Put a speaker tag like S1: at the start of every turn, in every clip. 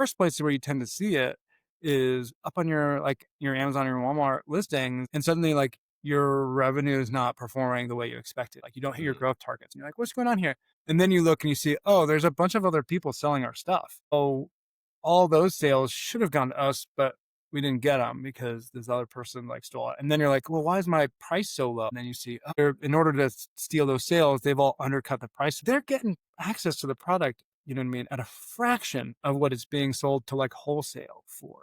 S1: first place where you tend to see it is up on your Amazon or your Walmart listings, and suddenly like your revenue is not performing the way you expected. Like you don't hit your growth targets. And you're like, what's going on here? And then you look and you see, oh, there's a bunch of other people selling our stuff. Oh, all those sales should have gone to us, but we didn't get them because this other person like stole it. And then you're like, well, why is my price so low? And then you see, oh, in order to steal those sales, they've all undercut the price. They're getting access to the product, you know what I mean, at a fraction of what it's being sold to like wholesale for.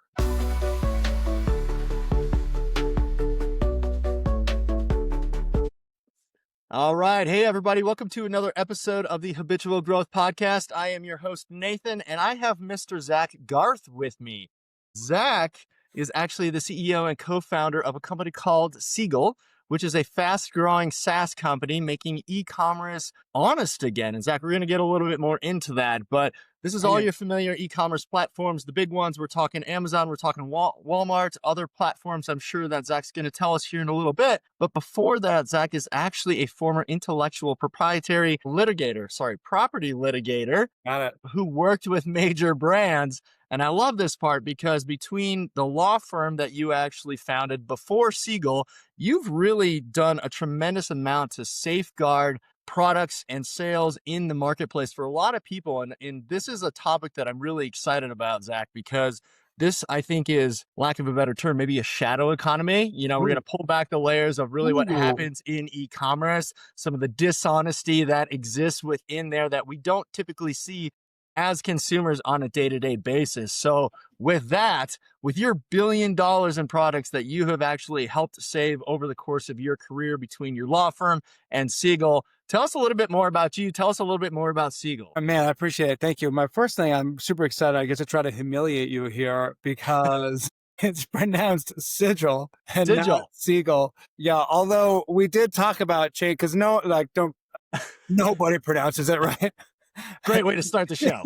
S2: All right. Hey, everybody. Welcome to another episode of the Habitual Growth Podcast. I am your host, Nathan, and I have Mr. Zac Garthe with me. Zac is actually the CEO and co-founder of a company called Sigil, which is a fast-growing SaaS company making e-commerce honest again. And Zac, we're going to get a little bit more into that, but this is all your familiar e-commerce platforms, the big ones. We're talking Amazon, we're talking Walmart, other platforms I'm sure that Zac's going to tell us here in a little bit. But before that, Zac is actually a former intellectual proprietary property litigator.
S1: Got it.
S2: Who worked with major brands. And I love this part because between the law firm that you actually founded before Sigil, you've really done a tremendous amount to safeguard products and sales in the marketplace for a lot of people. And this is a topic that I'm really excited about, Zac, because this, I think, is, lack of a better term, maybe a shadow economy. You know, we're going to pull back the layers of really what happens in e-commerce, some of the dishonesty that exists within there that we don't typically see as consumers on a day-to-day basis. So with that, with your $1 billion in products that you have actually helped save over the course of your career between your law firm and Sigil, tell us a little bit more about you. Tell us a little bit more about Sigil.
S1: Man, I appreciate it. Thank you. My first thing, I'm super excited. I get to try to humiliate you here because it's pronounced Sigil and not Sigil. Yeah, although we did talk about shade because nobody pronounces it right.
S2: Great way to start the show.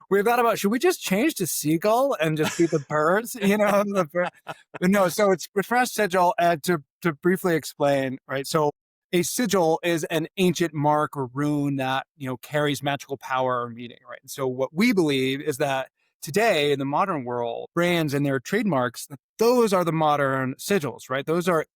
S1: We thought about, should we just change to seagull and just be the birds, you know? But no, so it's pronounced sigil. And to briefly explain, right? So a sigil is an ancient mark or rune that, you know, carries magical power or meaning, right? And so what we believe is that today in the modern world, brands and their trademarks, those are the modern sigils, right? Those are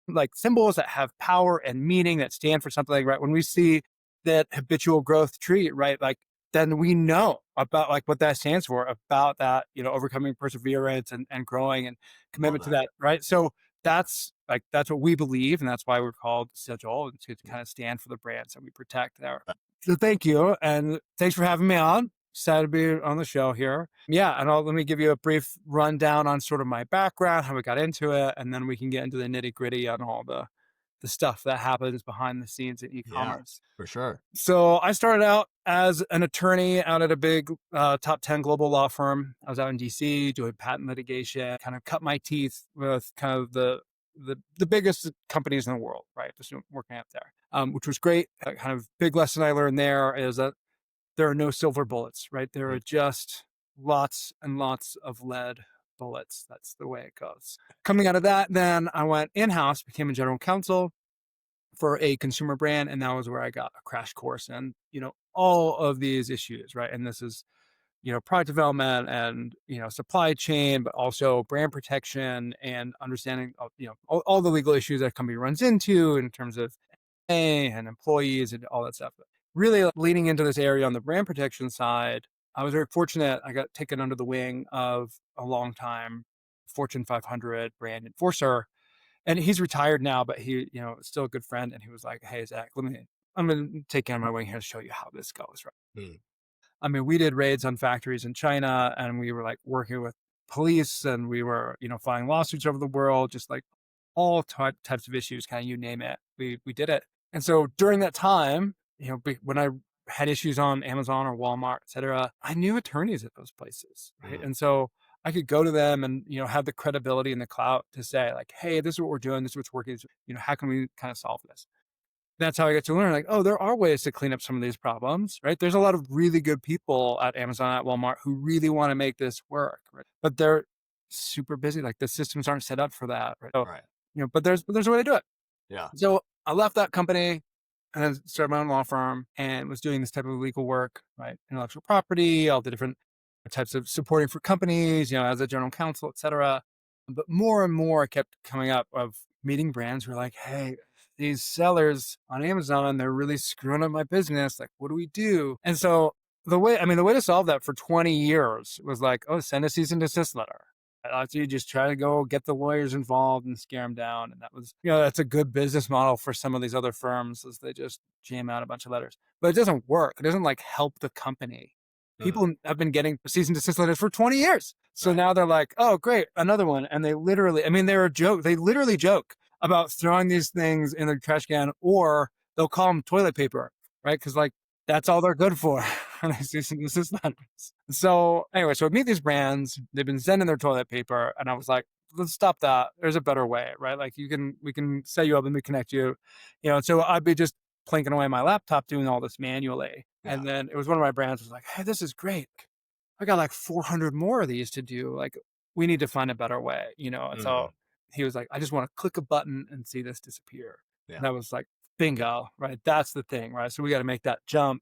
S1: like symbols that have power and meaning that stand for something, right? When we see that habitual growth tree, right? Like, then we know about like what that stands for, about that, you know, overcoming perseverance and growing and commitment to that, right? So that's what we believe. And that's why we're called Sigil, to kind of stand for the brands that we protect there. So thank you. And thanks for having me on. Excited to be on the show here. Yeah. And let me give you a brief rundown on sort of my background, how we got into it. And then we can get into the nitty gritty on all the stuff that happens behind the scenes in e-commerce.
S2: Yeah, for sure.
S1: So I started out as an attorney out at a big top 10 global law firm. I was out in DC doing patent litigation, kind of cut my teeth with kind of the biggest companies in the world, right? Just working out there, which was great. A kind of big lesson I learned there is that there are no silver bullets, right? There are just lots and lots of lead bullets. That's the way it goes. Coming out of that, then I went in-house, became a general counsel for a consumer brand. And that was where I got a crash course in, you know, all of these issues, right? And this is, you know, product development and, you know, supply chain, but also brand protection and understanding of, you know, all the legal issues that a company runs into in terms of pay and employees and all that stuff. But really leaning into this area on the brand protection side, I was very fortunate. I got taken under the wing of a long time Fortune 500 brand enforcer, and he's retired now, but he, you know, is still a good friend. And he was like, "Hey, Zac, I'm going to take you on my wing here to show you how this goes." Right. I mean, we did raids on factories in China, and we were like working with police, and we were, you know, filing lawsuits over the world, just like all types of issues, kind of you name it. We did it. And so during that time, you know, when I had issues on Amazon or Walmart, et cetera, I knew attorneys at those places, right? And so I could go to them and, you know, have the credibility and the clout to say like, "Hey, this is what we're doing. This is what's working. You know, how can we kind of solve this?" That's how I get to learn like, oh, there are ways to clean up some of these problems, right? There's a lot of really good people at Amazon, at Walmart who really want to make this work, right? But they're super busy. Like the systems aren't set up for that, right? So, you know, but there's a way to do it.
S2: Yeah.
S1: So I left that company and then started my own law firm and was doing this type of legal work, right? Intellectual property, all the different types of supporting for companies, as a general counsel, et cetera. But more and more kept coming up of meeting brands who are like, hey, these sellers on Amazon, they're really screwing up my business. Like, what do we do? And so the way to solve that for 20 years was like, oh, send a cease and desist letter. So you just try to go get the lawyers involved and scare them down. And that was, that's a good business model for some of these other firms, is they just jam out a bunch of letters. But it doesn't work. It doesn't like help the company. People have been getting cease and desist letters for 20 years. So now they're like, oh, great, another one. And they literally, they're a joke. They literally joke about throwing these things in their trash can, or they'll call them toilet paper, right? Because like that's all they're good for. Cease and desist letters. So anyway, so I meet these brands. They've been sending their toilet paper, and I was like, let's stop that. There's a better way, right? Like we can set you up and we connect you, So I'd be just plinking away my laptop doing all this manually. Yeah. And then it was one of my brands was like, hey, this is great. I got like 400 more of these to do. Like, we need to find a better way, And so he was like, I just want to click a button and see this disappear. Yeah. And I was like, bingo, right? That's the thing, right? So we got to make that jump.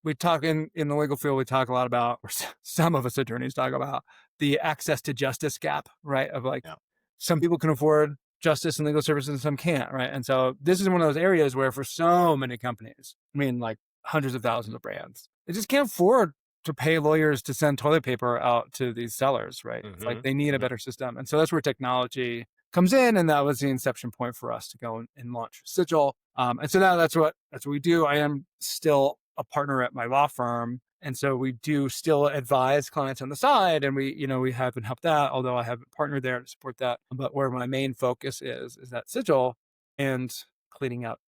S1: We talk in the legal field, we talk a lot about, or some of us attorneys talk about the access to justice gap, right? Of like, some people can afford justice and legal services and some can't, right? And so this is one of those areas where for so many companies, like hundreds of thousands of brands, they just can't afford to pay lawyers to send toilet paper out to these sellers, right? It's like they need a better system. And so that's where technology comes in. And that was the inception point for us to go and launch Sigil. And so now that's what we do. I am still a partner at my law firm. And so we do still advise clients on the side, and we haven't helped that, although I have a partner there to support that. But where my main focus is that Sigil and cleaning up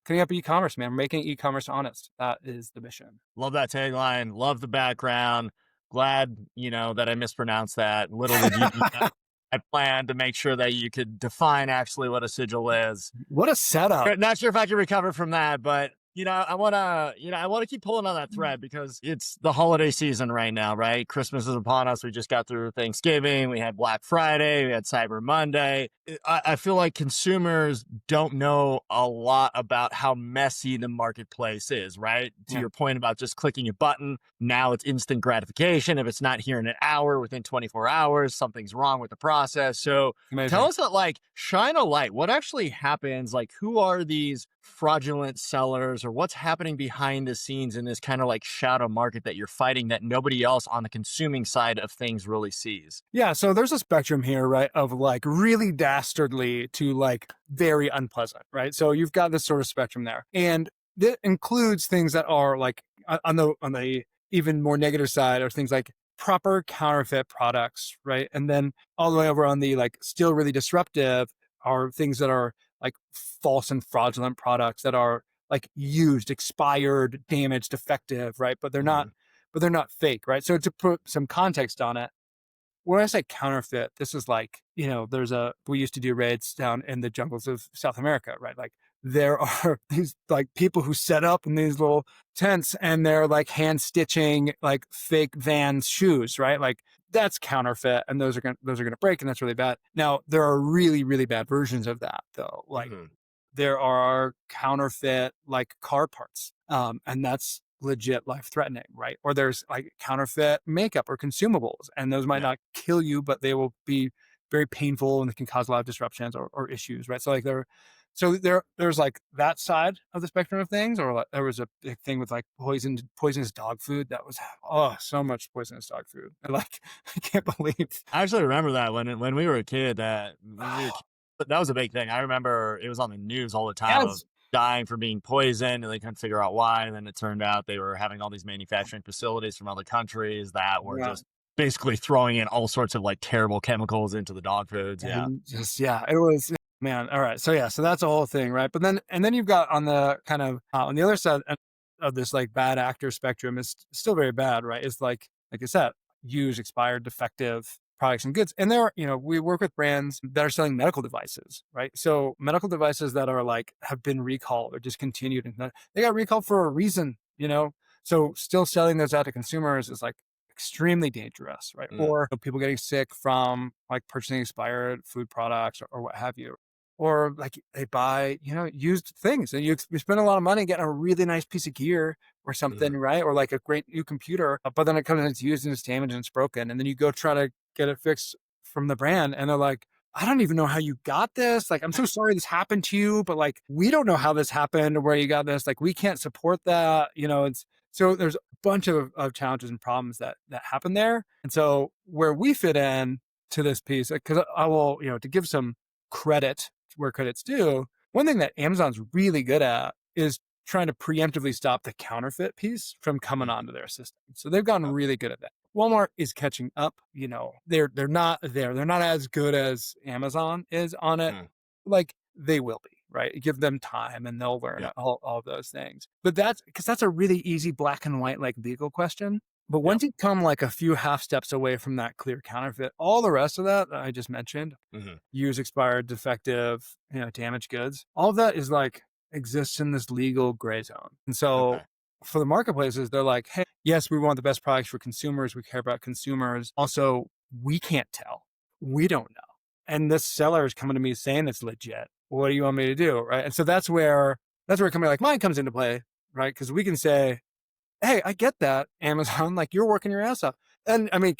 S1: e-commerce, man, making e-commerce honest. That is the mission.
S2: Love that tagline. Love the background. Glad, that I mispronounced that. Little did you know, I planned to make sure that you could define actually what a sigil is.
S1: What a setup.
S2: Not sure if I can recover from that, but I want to keep pulling on that thread because it's the holiday season right now, right? Christmas is upon us. We just got through Thanksgiving. We had Black Friday. We had Cyber Monday. I feel like consumers don't know a lot about how messy the marketplace is, right? To your point about just clicking a button. Now it's instant gratification. If it's not here in an hour, within 24 hours, something's wrong with the process. So tell us that, shine a light. What actually happens? Like, who are these fraudulent sellers, or what's happening behind the scenes in this kind of shadow market that you're fighting that nobody else on the consuming side of things really sees?
S1: Yeah. So there's a spectrum here, right? Of really dastardly to very unpleasant, right? So you've got this sort of spectrum there. And that includes things that are on the even more negative side are things like proper counterfeit products, right? And then all the way over on the still really disruptive are things that are false and fraudulent products that are used, expired, damaged, defective, right? But they're not fake, right? So to put some context on it, when I say counterfeit, this is we used to do raids down in the jungles of South America, right? There are these people who set up in these little tents and they're hand stitching fake Vans shoes, right? That's counterfeit, and those are gonna break, and that's really bad. Now there are really, really bad versions of that though. There are counterfeit car parts, and that's legit life threatening, right? Or there's counterfeit makeup or consumables, and those might not kill you, but they will be very painful and it can cause a lot of disruptions or issues, right? So there's that side of the spectrum of things, or there was a big thing with poisonous dog food. That was so much poisonous dog food. I can't believe.
S2: I actually remember that when we were a kid. That was a big thing. I remember it was on the news all the time. Yes. Dying from being poisoned, and they couldn't figure out why. And then it turned out they were having all these manufacturing facilities from other countries that were just basically throwing in all sorts of terrible chemicals into the dog foods. Yeah,
S1: it was. Man, all right. So that's a whole thing, right? But then you've got on the kind of on the other side of this bad actor spectrum is still very bad, right? It's like I said, used, expired, defective products and goods. And there, we work with brands that are selling medical devices, right? So medical devices that are have been recalled or discontinued, and they got recalled for a reason, So still selling those out to consumers is extremely dangerous, right? Or people getting sick from purchasing expired food products or what have you. or like they buy, used things, and you spend a lot of money getting a really nice piece of gear or something,
S2: Mhm.
S1: right? Or like a great new computer, but then it comes and it's used and it's damaged and it's broken. And then you go try to get it fixed from the brand and they're like, I don't even know how you got this. Like, I'm so sorry this happened to you, but like, we don't know how this happened or where you got this. Like, we can't support that. So there's a bunch of challenges and problems that happen there. And so where we fit in to this piece, because I will, to give some credit where credit's due, one thing that Amazon's really good at is trying to preemptively stop the counterfeit piece from coming
S2: Mhm.
S1: onto their system. So they've gotten really good at that. Walmart is catching up. They're not there. They're not as good as Amazon is on it.
S2: Mhm.
S1: Like they will be, right? Give them time and they'll learn
S2: Yeah.
S1: all of those things. But that's because that's a really easy black and white like legal question. But
S2: Yeah.
S1: once you come like a few half steps away from that clear counterfeit, all the rest of that I just mentioned,
S2: Mhm.
S1: use expired, defective, damaged goods, all of that is like exists in this legal gray zone. And so
S2: Okay.
S1: for the marketplaces, they're like, hey, yes, we want the best products for consumers. We care about consumers. Also, we can't tell. We don't know. And this seller is coming to me saying it's legit. What do you want me to do? Right. And so that's where a company like mine comes into play, right? Because we can say, hey, I get that, Amazon, like you're working your ass off. And I mean,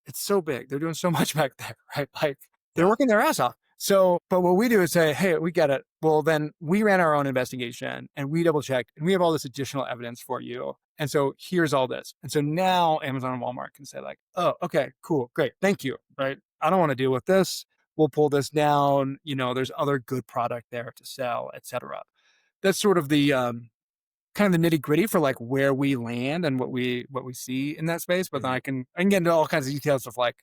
S1: it's so big. They're doing so much back there, right? Like they're
S2: Yeah.
S1: working their ass off. So, but what we do is say, hey, we get it. Well, then we ran our own investigation and we double checked and we have all this additional evidence for you. And so here's all this. And so now Amazon and Walmart can say like, oh, okay, cool, great. Thank you. Right. I don't want to deal with this. We'll pull this down. There's other good product there to sell, et cetera. That's sort of the, kind of the nitty gritty for like where we land and what we see in that space. But then
S2: Mhm.
S1: I can get into all kinds of details of like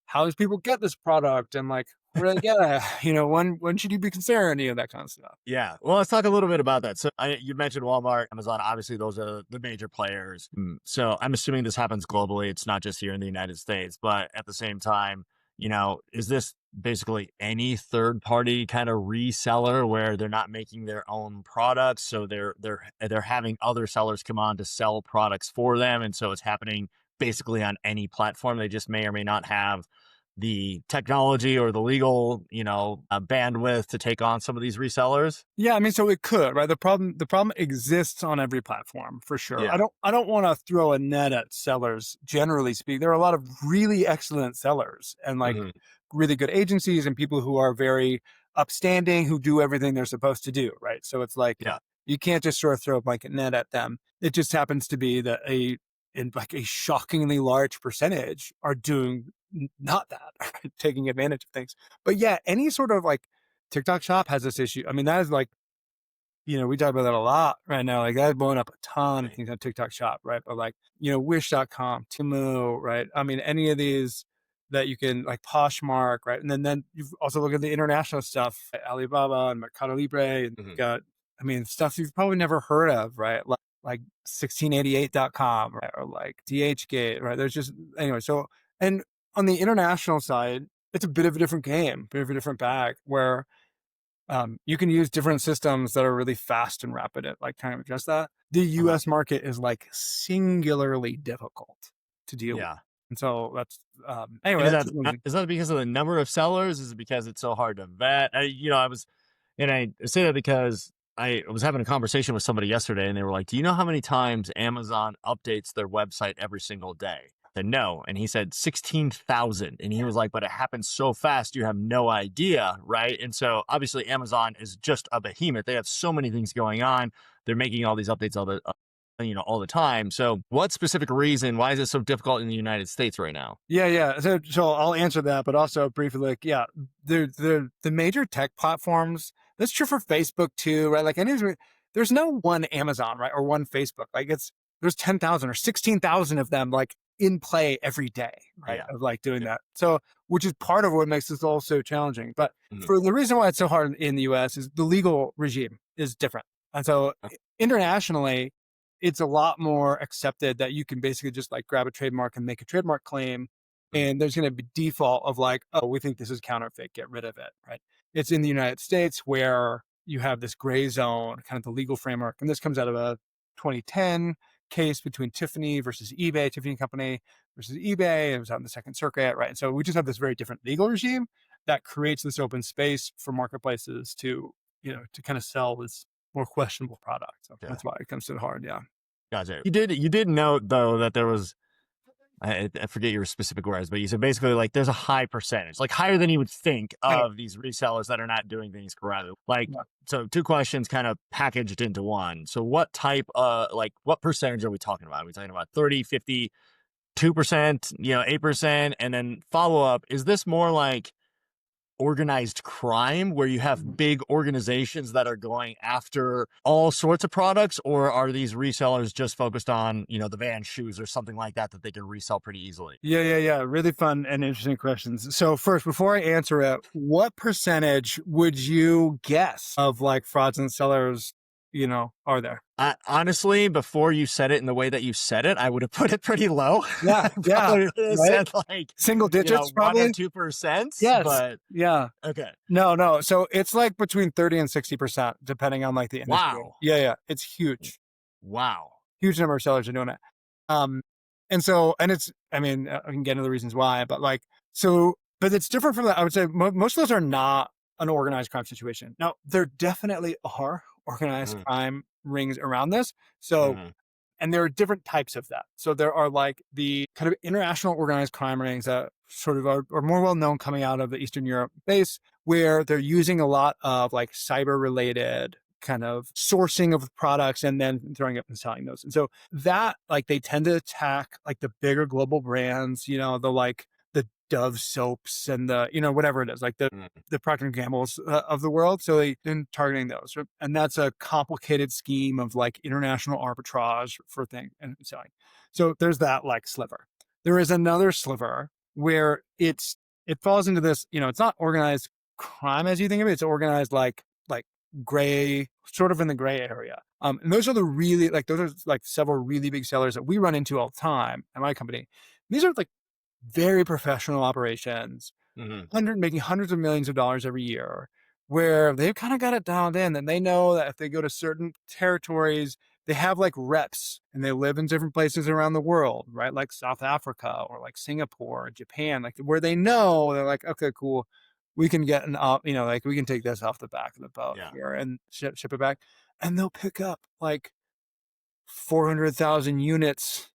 S1: how does people get this product and like where do they get it? When should you be concerned? That kind of stuff.
S2: Yeah. Well, let's talk a little bit about that. So you mentioned Walmart, Amazon. Obviously, those are the major players. So I'm assuming this happens globally. It's not just here in the United States. But at the same time, is this basically any third party kind of reseller where they're not making their own products, so they're having other sellers come on to sell products for them, and so it's happening basically on any platform. They just may or may not have the technology or the legal, bandwidth to take on some of these resellers.
S1: Yeah, I mean, so it could, right? The problem exists on every platform for sure. I
S2: Yeah.
S1: don't I don't want to throw a net at sellers. Generally speaking, there are a lot of really excellent sellers and like
S2: Hmm.
S1: really good agencies and people who are very upstanding who do everything they're supposed to do, right? So it's like
S2: Yeah.
S1: you can't just sort of throw a blanket net at them. It just happens to be that in like a shockingly large percentage are doing not that, right? Taking advantage of things. But yeah, any sort of like TikTok shop has this issue. I mean, that is like, we talk about that a lot right now. Like that's blowing up a ton of
S2: Right.
S1: things on TikTok shop, right? But like, wish.com, Timu, right? I mean, any of these that you can like Poshmark, right? And then you've also look at the international stuff, like Alibaba and Mercado Libre, and
S2: Hmm.
S1: got, I mean, stuff you've probably never heard of, right? Like 1688.com, right? Or like DHgate, right? There's just, anyway. So, and on the international side, it's a bit of a different game, bit of a different bag where you can use different systems that are really fast and rapid at like kind of adjust that. The
S2: Uh-huh.
S1: US market is like singularly difficult to deal with.
S2: Yeah.
S1: And so that's
S2: And
S1: anyway,
S2: is
S1: that's
S2: that
S1: just one thing.
S2: is that because of the number of sellers? Is it because it's so hard to vet? I say that because I was having a conversation with somebody yesterday, and they were like, "Do you know how many times Amazon updates their website every single day?" I said, "No," and he said 16,000, and he was like, "But it happens so fast, you have no idea, right?" And so obviously, Amazon is just a behemoth. They have so many things going on. They're making all these updates all the time. So, what specific reason? Why is it so difficult in the United States right now?
S1: Yeah, yeah. So I'll answer that, but also briefly, like, yeah, the major tech platforms. That's true for Facebook too, right? Like, there's no one Amazon, right, or one Facebook. Like, there's 10,000 or 16,000 of them, like in play every day, right?
S2: Yeah.
S1: Of like doing
S2: Yeah.
S1: that. So, which is part of what makes this all so challenging. But
S2: Mhm.
S1: for the reason why it's so hard in the U.S. is the legal regime is different, and so
S2: Uh,
S1: internationally, it's a lot more accepted that you can basically just like grab a trademark and make a trademark claim.
S2: mhm.
S1: And there's going to be default of like, oh, we think this is counterfeit, get rid of it, right? It's in the United States where you have this gray zone, kind of the legal framework. And this comes out of a 2010 case between Tiffany versus eBay, Tiffany Company versus eBay. It was out in the Second Circuit, right? And so we just have this very different legal regime. that creates this open space for marketplaces to, to kind of sell this more questionable product. So
S2: Yeah.
S1: that's why it comes to the hard. Yeah.
S2: Gotcha. You did note though that there was, I forget your specific words, but you said basically like there's a high percentage, like higher than you would think,
S1: Yeah.
S2: of these resellers that are not doing things correctly. Like,
S1: Yeah.
S2: so two questions kind of packaged into one. So what type like what percentage are we talking about? Are we talking about 30, 50, 2%, 8%? And then follow up, is this more like organized crime where you have big organizations that are going after all sorts of products, or are these resellers just focused on, the Vans shoes or something like that they can resell pretty easily?
S1: Yeah. Really fun and interesting questions. So first, before I answer it, what percentage would you guess of like fraudulent sellers, are there?
S2: Honestly, before you said it in the way that you said it, I would have put it pretty low.
S1: Yeah. Yeah.
S2: Probably would have
S1: Right.
S2: said like,
S1: Single digits,
S2: 1 or
S1: probably.
S2: 2%,
S1: Yes.
S2: but
S1: Yeah.
S2: okay.
S1: No. So it's like between 30 and 60%, depending on like the industry.
S2: Wow.
S1: Yeah. It's huge.
S2: Wow.
S1: Huge number of sellers are doing it. And it's, I mean, I can get into the reasons why, but but it's different from that. I would say most of those are not an organized crime situation. Now, there definitely are organized crime rings around this. So, and there are different types of that. So there are like the kind of international organized crime rings that sort of are more well known coming out of the Eastern Europe base, where they're using a lot of like cyber related kind of sourcing of products and then throwing up and selling those. And so that like they tend to attack like the bigger global brands, the Dove soaps and the, whatever it is, like the Procter and Gamble's of the world. So they've been targeting those. And that's a complicated scheme of like international arbitrage for things and selling. So there's that like sliver. There is another sliver where it falls into this, it's not organized crime as you think of it. It's organized like gray, sort of in the gray area. And those are those are like several really big sellers that we run into all the time at my company. These are like very professional operations, making hundreds of millions of dollars every year, where they've kind of got it dialed in and they know that if they go to certain territories, they have like reps and they live in different places around the world, right? Like South Africa or like Singapore or Japan, like where they know they're like, okay, cool. We can get like we can take this off the back of the boat here and ship it back. And they'll pick up like 400,000 units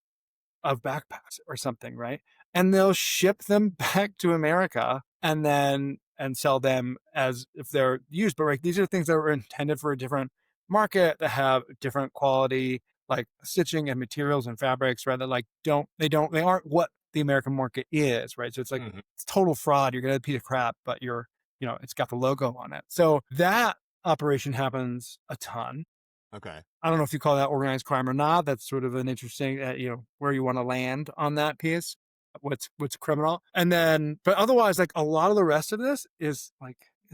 S1: of backpacks or something, right? And they'll ship them back to America and sell them as if they're used. But like these are things that were intended for a different market that have different quality, like stitching and materials and fabrics, rather like they aren't what the American market is, right? So it's like it's total fraud. You're getting a piece of crap, but it's got the logo on it. So that operation happens a ton.
S2: Okay.
S1: I don't know if you call that organized crime or not. That's sort of an interesting, where you want to land on that piece. What's criminal, and then, but otherwise, like a lot of the rest of this is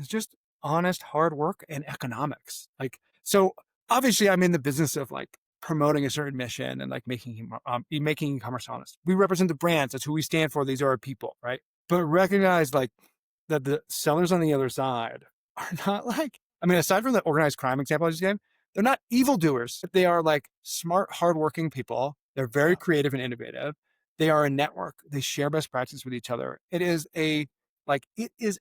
S1: just honest, hard work and economics. Like, so obviously, I'm in the business of like promoting a certain mission and like making e-commerce honest. We represent the brands. That's who we stand for. These are our people, right? But recognize like that the sellers on the other side are not like, I mean, aside from the organized crime example I just gave, they're not evildoers. They are like smart, hardworking people. They're very creative and innovative. They are a network. They share best practices with each other. It is a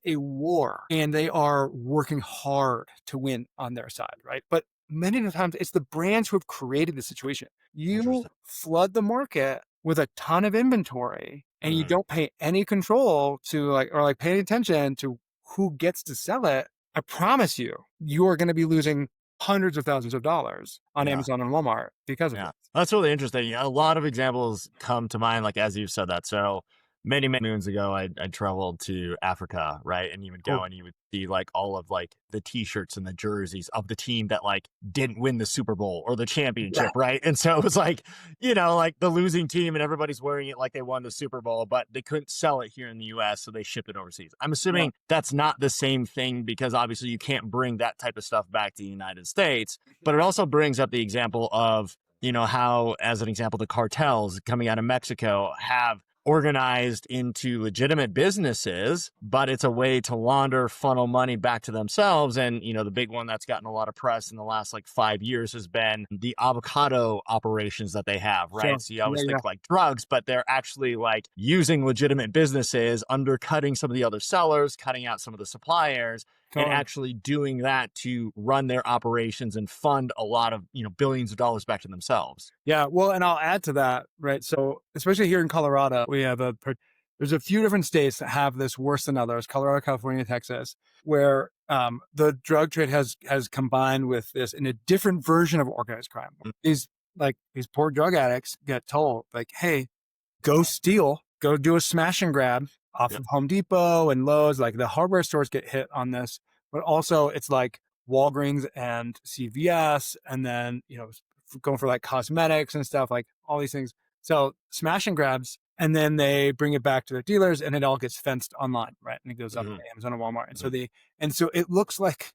S1: war, and they are working hard to win on their side, right? But many of the times it's the brands who have created the situation. You flood the market with a ton of inventory and you don't pay any control to pay any attention to who gets to sell it. I promise you are going to be losing hundreds of thousands of dollars on Amazon and Walmart because of this.
S2: That's really interesting. A lot of examples come to mind, like as you've said that. So many moons ago, I traveled to Africa, right? And you would go and you would see like all of like the t-shirts and the jerseys of the team that like didn't win the Super Bowl or the championship, right? And so it was like, like the losing team and everybody's wearing it like they won the Super Bowl, but they couldn't sell it here in the US, so they shipped it overseas. I'm assuming that's not the same thing, because obviously you can't bring that type of stuff back to the United States, but it also brings up the example of, how, as an example, the cartels coming out of Mexico have organized into legitimate businesses, but it's a way to launder, funnel money back to themselves. And, the big one that's gotten a lot of press in the last like 5 years has been the avocado operations that they have,
S1: Sure.
S2: right? So you
S1: Yeah,
S2: always
S1: yeah.
S2: think like drugs, but they're actually like using legitimate businesses, undercutting some of the other sellers, cutting out some of the suppliers, and
S1: Totally.
S2: actually doing that to run their operations and fund a lot of, billions of dollars back to themselves.
S1: Yeah, well, and I'll add to that, right? So, especially here in Colorado, we have there's a few different states that have this worse than others: Colorado, California, Texas, where the drug trade has combined with this in a different version of organized crime. These poor drug addicts get told like, "Hey, go steal, go do a smash and grab off
S2: Yep.
S1: of Home Depot and Lowe's." Like the hardware stores get hit on this, but also it's like Walgreens and CVS, and then going for like cosmetics and stuff, like all these things. So smash and grabs, and then they bring it back to their dealers, and it all gets fenced online, right? And it goes up to
S2: Hmm.
S1: Amazon and Walmart, and
S2: Hmm.
S1: so it looks like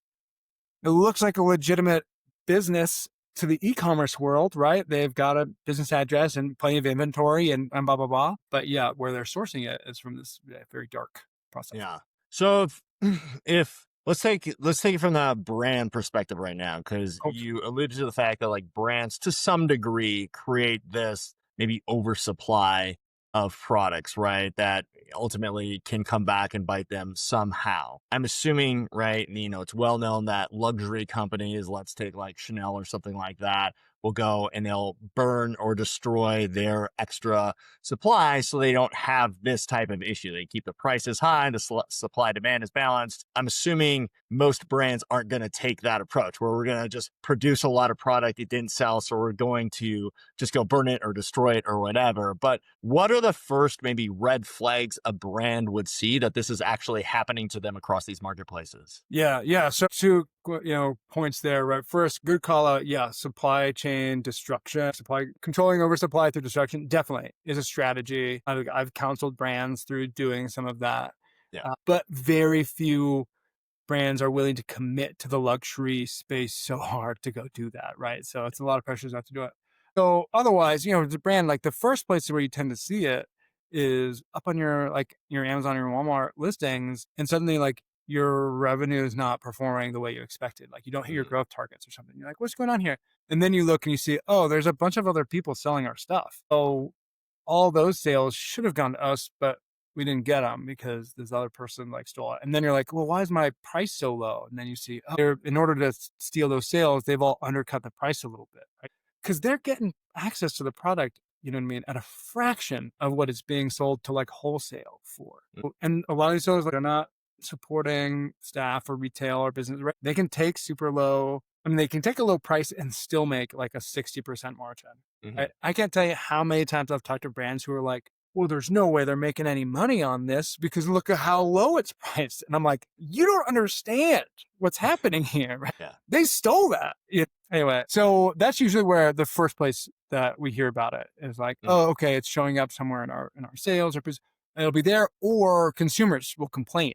S1: a legitimate business to the e-commerce world, right? They've got a business address and plenty of inventory and blah blah blah. But yeah, where they're sourcing it is from this very dark process.
S2: Yeah. So if let's take it from the brand perspective right now, because
S1: Cool.
S2: you alluded to the fact that like brands to some degree create this maybe oversupply of products, right? That ultimately can come back and bite them somehow. I'm assuming, right? It's well known that luxury companies, let's take like Chanel or something like that, will go and they'll burn or destroy their extra supply so they don't have this type of issue. They keep the prices high, the supply demand is balanced. I'm assuming most brands aren't going to take that approach where we're going to just produce a lot of product it didn't sell, so we're going to just go burn it or destroy it or whatever. But what are the first maybe red flags a brand would see that this is actually happening to them across these marketplaces?
S1: Yeah, yeah. So two points there, right? First, good call out. Yeah, supply chain destruction, supply controlling oversupply through destruction definitely is a strategy. I've counseled brands through doing some of that,
S2: Yeah.
S1: but very few brands are willing to commit to the luxury space so hard to go do that, right? So it's a lot of pressures not to do it. So otherwise, the brand, like the first place where you tend to see it is up on your Amazon or your Walmart listings, and suddenly like your revenue is not performing the way you expected. Like you don't hit your
S2: Mm,
S1: growth targets or something. You're like, what's going on here? And then you look and you see, oh, there's a bunch of other people selling our stuff. So all those sales should have gone to us, but we didn't get them because this other person like stole it. And then you're like, well, why is my price so low? And then you see, oh, in order to steal those sales, they've all undercut the price a little bit, right? Because they're getting access to the product, you know what I mean, at a fraction of what it's being sold to like wholesale for.
S2: mm,
S1: And a lot of these sellers like are not supporting staff or retail or business. Right? They can take super low. I mean, they can take a low price and still make like a 60% margin.
S2: mhm.
S1: I can't tell you how many times I've talked to brands who are like, well, there's no way they're making any money on this because look at how low it's priced. And I'm like, you don't understand what's happening here. Right?
S2: Yeah.
S1: They stole that. Yeah. Anyway, so that's usually where the first place that we hear about it is like,
S2: Mm,
S1: oh, okay, it's showing up somewhere in our sales or it'll be there, or consumers will complain.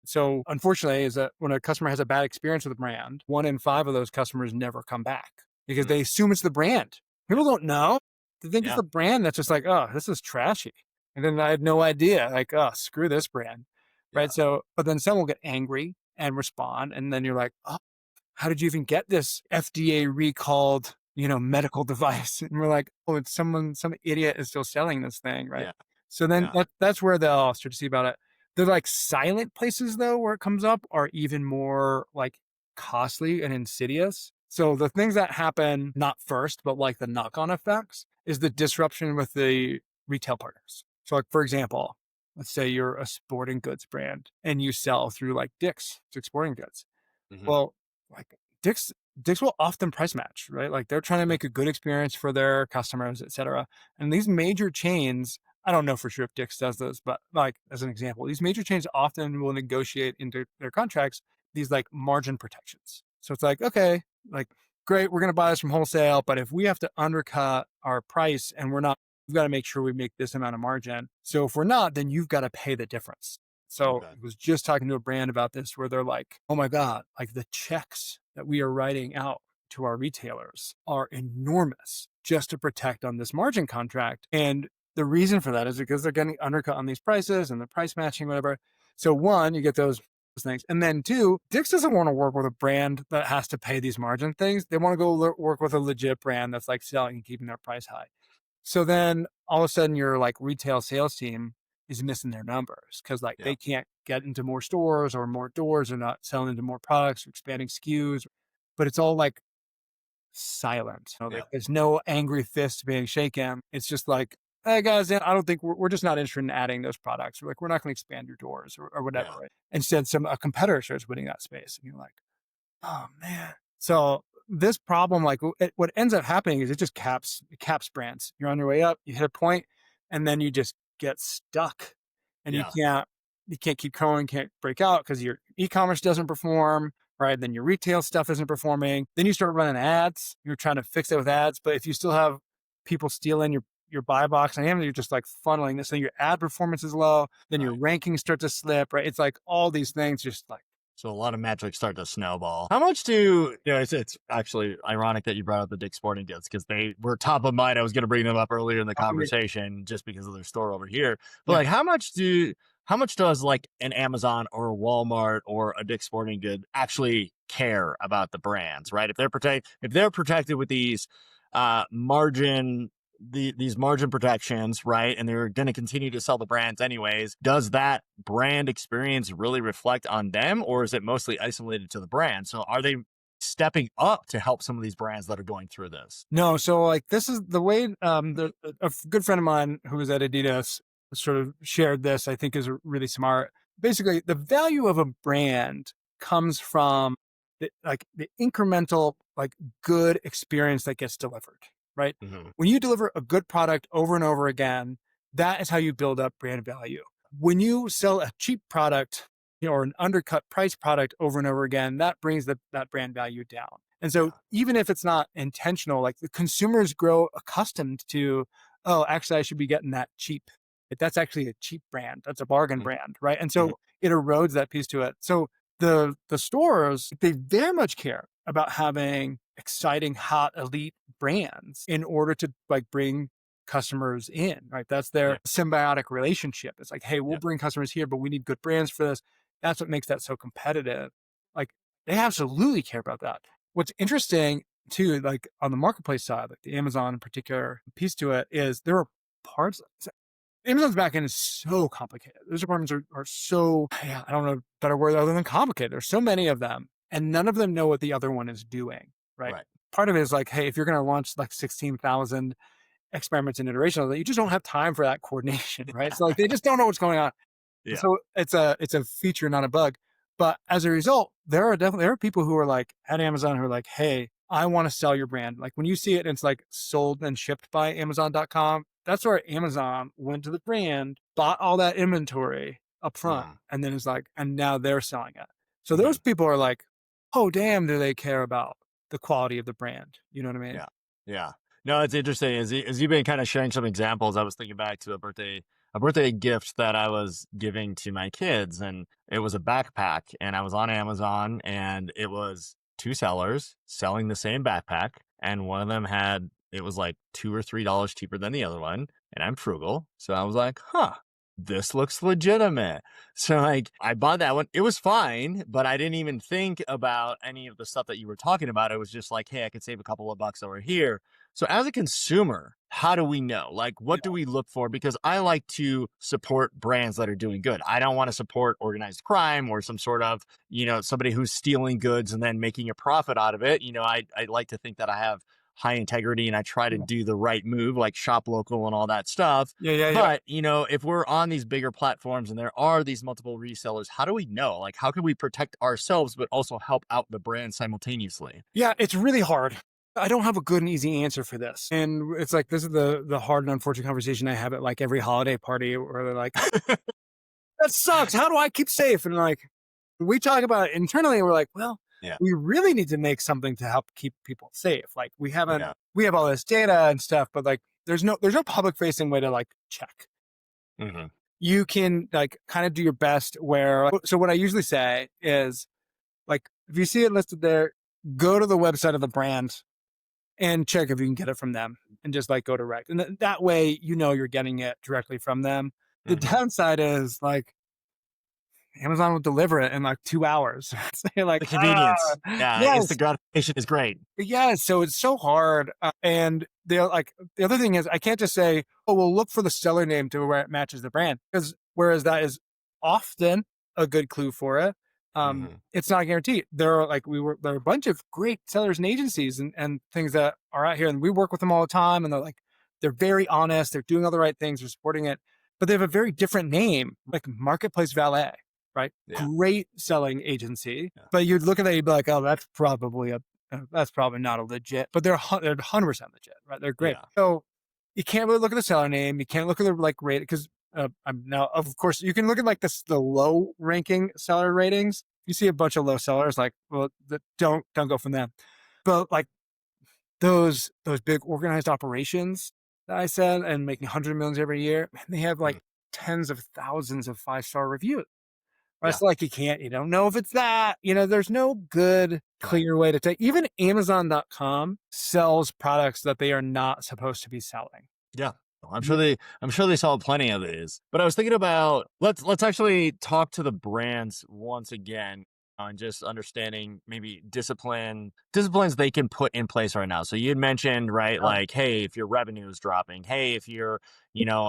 S1: So unfortunately, is that when a customer has a bad experience with a brand, 1 in 5 of those customers never come back because
S2: mm.
S1: they assume it's the brand. People don't know. They think it's
S2: Yeah.
S1: the brand that's just like, oh, this is trashy. And then I had no idea, like, oh, screw this brand.
S2: Yeah.
S1: Right. So, but then someone will get angry and respond. And then you're like, oh, how did you even get this FDA recalled, medical device? And we're like, oh, it's some idiot is still selling this thing. Right.
S2: Yeah.
S1: So then
S2: Yeah.
S1: that's where they'll start to see about it. The like silent places though, where it comes up are even more like costly and insidious. So the things that happen not first, but like the knock-on effects is the disruption with the retail partners. So like, for example, let's say you're a sporting goods brand and you sell through like Dick's Sporting Goods.
S2: Mhm,
S1: Well, like Dick's will often price match, right? Like they're trying to
S2: mhm,
S1: make a good experience for their customers, et cetera. And these major chains, I don't know for sure if Dick's does this, but like as an example, these major chains often will negotiate into their contracts these like margin protections. So it's like, okay, like great, we're gonna buy this from wholesale, but if we have to undercut our price and we're not, we've got to make sure we make this amount of margin. So if we're not, then you've got to pay the difference. So
S2: okay.
S1: I was just talking to a brand about this where they're like, oh my God, like the checks that we are writing out to our retailers are enormous just to protect on this margin contract. And The reason for that is because they're getting undercut on these prices and the price matching, whatever. So one, you get those things. And then two, Dick's doesn't want to work with a brand that has to pay these margin things. They want to go work with a legit brand that's like selling and keeping their price high. So then all of a sudden your like retail sales team is missing their numbers because like they can't get into more stores or more doors or not selling into more products or expanding SKUs, but it's all like silent. There's no angry fist being shaken. It's just like, hey guys, I don't think we're just not interested in adding those products. We're like, we're not going to expand your doors or whatever. Right? Instead, a competitor starts winning that space, and you're like, oh man. So this problem, like what ends up happening is it just caps brands. You're on your way up, you hit a point, and then you just get stuck, and you can't keep growing, can't break out because your e-commerce doesn't perform. Right. Then your retail stuff isn't performing. Then you start running ads. You're trying to fix it with ads. But if you still have people stealing your buy box and you're just like funneling this, then your ad performance is low. Then your rankings start to slip. Right. It's like all these things just like.
S2: So a lot of metrics start to snowball. How much do, it's actually ironic that you brought up the Dick's Sporting Goods because they were top of mind. I was going to bring them up earlier in the conversation just because of their store over here. But like, how much does like an Amazon or a Walmart or a Dick's Sporting Good actually care about the brands, right? If they're protected with these these margin protections, right? And they're going to continue to sell the brands anyways. Does that brand experience really reflect on them, or is it mostly isolated to the brand? So are they stepping up to help some of these brands that are going through this?
S1: No. So like this is the way a good friend of mine who was at Adidas sort of shared this, I think is really smart. Basically, the value of a brand comes from the incremental, like good experience that gets delivered, right? Mm-hmm. When you deliver a good product over and over again, that is how you build up brand value. When you sell a cheap product, or an undercut price product over and over again, that brings that brand value down. And so even if it's not intentional, like the consumers grow accustomed to, oh, actually I should be getting that cheap. That's actually a cheap brand. That's a bargain brand, right? And so it erodes that piece to it. So the stores, they very much care about having exciting, hot, elite brands in order to like bring customers in, right? That's their symbiotic relationship. It's like, hey, we'll bring customers here, but we need good brands for this. That's what makes that so competitive. Like they absolutely care about that. What's interesting too, like on the marketplace side, like the Amazon in particular piece to it is there are parts. Amazon's backend is so complicated. Those departments are so, I don't know a better word other than complicated. There's so many of them and none of them know what the other one is doing, right? Part of it is like, hey, if you're going to launch like 16,000 experiments and iterations, you just don't have time for that coordination, right? So like they just don't know what's going on. So it's a feature, not a bug. But as a result, there are people who are like at Amazon who are like, hey, I want to sell your brand. Like when you see it and it's like sold and shipped by Amazon.com, that's where Amazon went to the brand, bought all that inventory up front, and then it's like, and now they're selling it. So those people are like, oh, damn, do they care about the quality of the brand? You know what I mean?
S2: Yeah. No, it's interesting. As you've been kind of sharing some examples, I was thinking back to a birthday gift that I was giving to my kids, and it was a backpack, and I was on Amazon, and it was two sellers selling the same backpack, and one of them it was like $2 or $3 cheaper than the other one, and I'm frugal, so I was like, this looks legitimate. So like I bought that one. It was fine, but I didn't even think about any of the stuff that you were talking about. It was just like, hey, I could save a couple of bucks over here. So as a consumer, how do we know? Like, what do we look for? Because I like to support brands that are doing good. I don't want to support organized crime or some sort of, somebody who's stealing goods and then making a profit out of it. I like to think that I have high integrity and I try to do the right move, like shop local and all that stuff. But, if we're on these bigger platforms and there are these multiple resellers, how do we know? Like, how can we protect ourselves, but also help out the brand simultaneously?
S1: Yeah, it's really hard. I don't have a good and easy answer for this. And it's like, this is the hard and unfortunate conversation I have at like every holiday party where they're like, that sucks. How do I keep safe? And like, we talk about it internally and we're like, well, we really need to make something to help keep people safe. Like we have all this data and stuff, but like, there's no public facing way to like check. You can like kind of do your best so what I usually say is like, if you see it listed there, go to the website of the brand and check if you can get it from them and just like go direct. And that way, you're getting it directly from them. The
S2: Mhm.
S1: downside is like Amazon will deliver it in like 2 hours. So you're like,
S2: The convenience. Yeah,
S1: yes,
S2: instant gratification is great.
S1: yeah, so it's so hard. And the other thing is, I can't just say, "Oh, well, look for the seller name to where it matches the brand," because whereas that is often a good clue for it,
S2: Mhm.
S1: it's not guaranteed. There are a bunch of great sellers and agencies and things that are out here, and we work with them all the time, and they're very honest, they're doing all the right things, they're supporting it, but they have a very different name, like Marketplace Valet, right?
S2: Yeah.
S1: Great selling agency,
S2: Yeah.
S1: but you'd look at that, you'd be like, "Oh, that's probably not a legit," but they're 100% legit, right? They're great.
S2: Yeah.
S1: So you can't really look at the seller name. You can't look at the like rate because I'm now, of course, you can look at like the low ranking seller ratings. You see a bunch of low sellers, like, well, don't go from them. But like those big organized operations that I said and making hundreds of millions every year, man, they have like
S2: Mm.
S1: tens of thousands of 5-star reviews. Right?
S2: Yeah.
S1: So like you don't know if it's that, there's no good,
S2: Right.
S1: clear way to take. Even Amazon.com sells products that they are not supposed to be selling.
S2: Yeah. I'm sure
S1: You-
S2: they saw plenty of these. But I was thinking about let's actually talk to the brands once again on just understanding maybe disciplines they can put in place right now. So you had mentioned, right, like, hey, if your revenue is dropping, hey, if you're,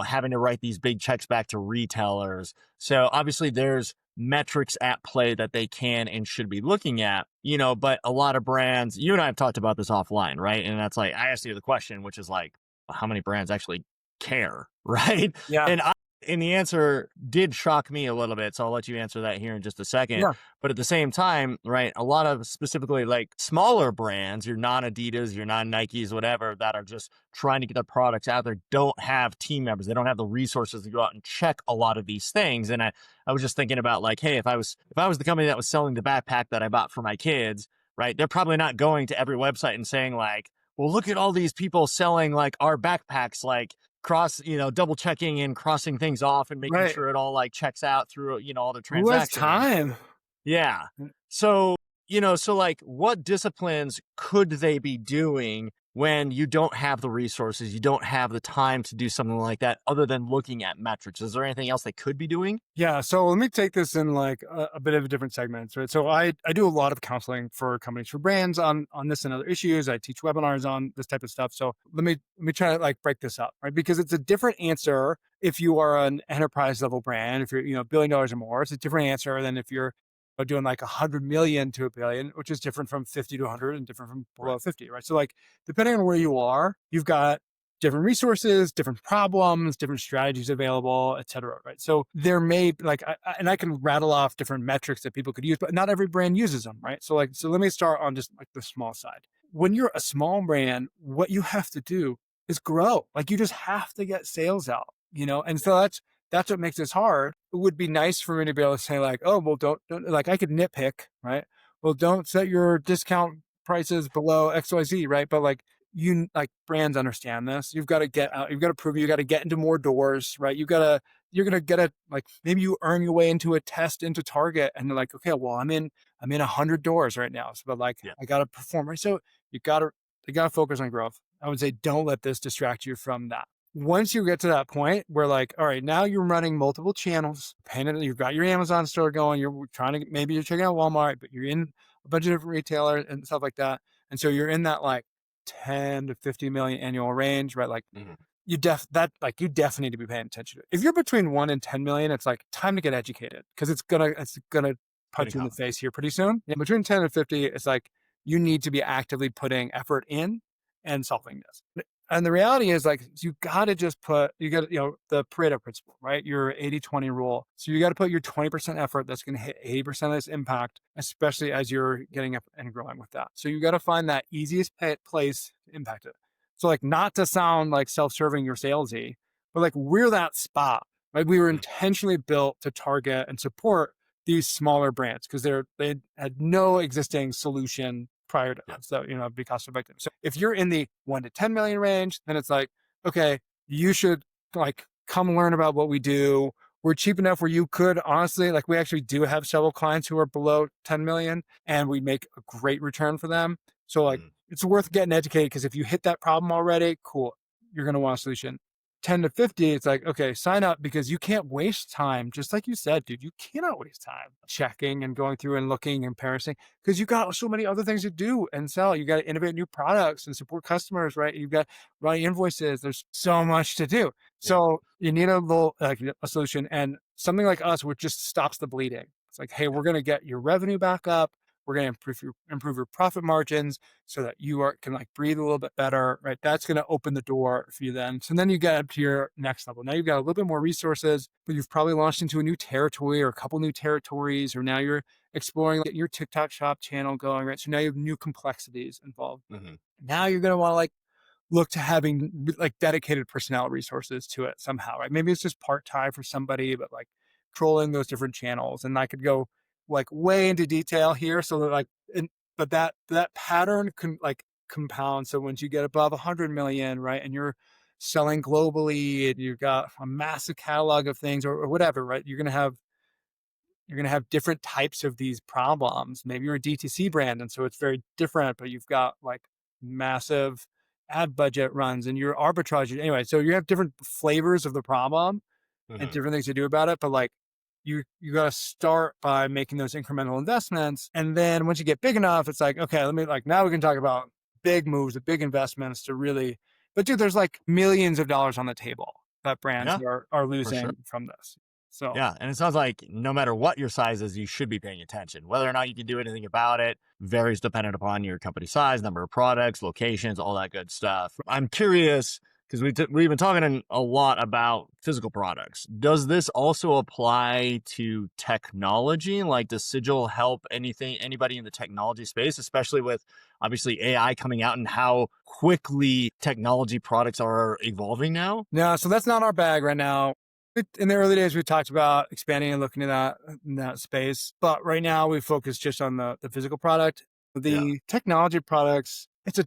S2: having to write these big checks back to retailers. So obviously there's metrics at play that they can and should be looking at, but a lot of brands, you and I have talked about this offline, right? And that's like, I asked you the question, which is like, how many brands actually care, right?
S1: Yeah.
S2: And the answer did shock me a little bit, so I'll let you answer that here in just a second.
S1: Yeah.
S2: But at the same time, right, a lot of specifically like smaller brands, your non-Adidas, your non-Nikes, whatever, that are just trying to get their products out there, don't have team members. They don't have the resources to go out and check a lot of these things. And I was just thinking about like, hey, if I was the company that was selling the backpack that I bought for my kids, right, they're probably not going to every website and saying like, well, look at all these people selling like our backpacks, like double checking and crossing things off and making
S1: Right.
S2: sure it all like checks out through, all the
S1: Who has
S2: transactions.
S1: time?
S2: Yeah. So, so like what disciplines could they be doing when you don't have the resources, you don't have the time to do something like that other than looking at metrics? Is there anything else they could be doing?
S1: Yeah. So let me take this in like a bit of a different segments, right? So I do a lot of counseling for companies, for brands on this and other issues. I teach webinars on this type of stuff. So let me try to like break this up, right? Because it's a different answer if you are an enterprise level brand, if you're, $1 billion or more. It's a different answer than if you're doing like 100 million to 1 billion, which is different from 50 to 100 and different from below
S2: Right.
S1: 50, right? So like depending on where you are, you've got different resources, different problems, different strategies available, et cetera, right? So there may like, and I can rattle off different metrics that people could use, but not every brand uses them, right? So let me start on just like the small side. When you're a small brand, what you have to do is grow. Like you just have to get sales out, And so that's what makes this hard. It would be nice for me to be able to say like, oh, well, don't like I could nitpick, right? Well, don't set your discount prices below XYZ, right? But like brands understand this. You've got to get out, you've got to prove it, you got to get into more doors, right? You're going to get like maybe you earn your way into a test into Target and they're like, okay, well, I'm in 100 doors right now. So, but like
S2: Yeah.
S1: I got to perform, right? So you got to focus on growth. I would say don't let this distract you from that. Once you get to that point where like, all right, now you're running multiple channels, you've got your Amazon store going, maybe you're checking out Walmart, but you're in a bunch of different retailers and stuff like that. And so you're in that like 10 to 50 million annual range, right? Like
S2: Mhm.
S1: you definitely need to be paying attention to it. If you're between 1 and 10 million, it's like time to get educated because it's gonna punch
S2: Getting
S1: you in the
S2: common.
S1: face here pretty soon. Yeah, between 10 and 50, it's like you need to be actively putting effort in and solving this. And the reality is like you got to the Pareto principle, right? Your 80-20 rule. So you got to put your 20% effort that's going to hit 80% of this impact, especially as you're getting up and growing with that. So you got to find that easiest place to impact it. So like not to sound like self-serving or salesy, but like we're that spot, right? We were
S2: Mm.
S1: intentionally built to target and support these smaller brands because they had no existing solution prior to
S2: Yeah.
S1: us. So, be cost effective. So if you're in the 1 to 10 million range, then it's like, okay, you should like come learn about what we do. We're cheap enough where you could honestly, like we actually do have several clients who are below 10 million and we make a great return for them. So like
S2: Mm.
S1: it's worth getting educated because if you hit that problem already, cool, you're going to want a solution. 10 to 50, it's like, okay, sign up because you can't waste time. Just like you said, dude, you cannot waste time checking and going through and looking and parsing because you got so many other things to do and sell. You got to innovate new products and support customers, right? You've got running invoices. There's so much to do.
S2: Yeah.
S1: So you need a little, like a solution, and something like us, which just stops the bleeding. It's like, hey, we're going to get your revenue back up. We're going to improve your profit margins so that you can like breathe a little bit better, right? That's going to open the door for you then. So then you get up to your next level. Now you've got a little bit more resources, but you've probably launched into a new territory or a couple new territories, or now you're exploring like, your TikTok shop channel going, right? So now you have new complexities involved.
S2: Mm-hmm.
S1: Now you're going to want to like look to having like dedicated personnel resources to it somehow, right? Maybe it's just part-time for somebody, but like trolling those different channels. And I could go like way into detail here. So that like, but that pattern can like compound. So once you get above 100 million, right, and you're selling globally and you've got a massive catalog of things or whatever, right, you're going to have different types of these problems. Maybe you're a DTC brand, and so it's very different, but you've got like massive ad budget runs and your arbitrage. Anyway, so you have different flavors of the problem and
S2: Mm-hmm.
S1: different things to do about it. But like you got to start by making those incremental investments. And then once you get big enough, it's like, okay, let me like, now we can talk about big moves, the big investments to really, but dude, there's like millions of dollars on the table that brands
S2: Yeah,
S1: are
S2: for sure.
S1: losing from this. So
S2: Yeah, and it sounds like no matter what your size is, you should be paying attention. Whether or not you can do anything about it varies dependent upon your company size, number of products, locations, all that good stuff. I'm curious because we've been talking a lot about physical products. Does this also apply to technology? Like, does Sigil help anybody in the technology space, especially with obviously AI coming out and how quickly technology products are evolving now?
S1: no, so that's not our bag right now. In the early days, we talked about expanding and looking at that in that space. But right now, we focus just on the physical product.
S2: Yeah.
S1: The technology products, it's a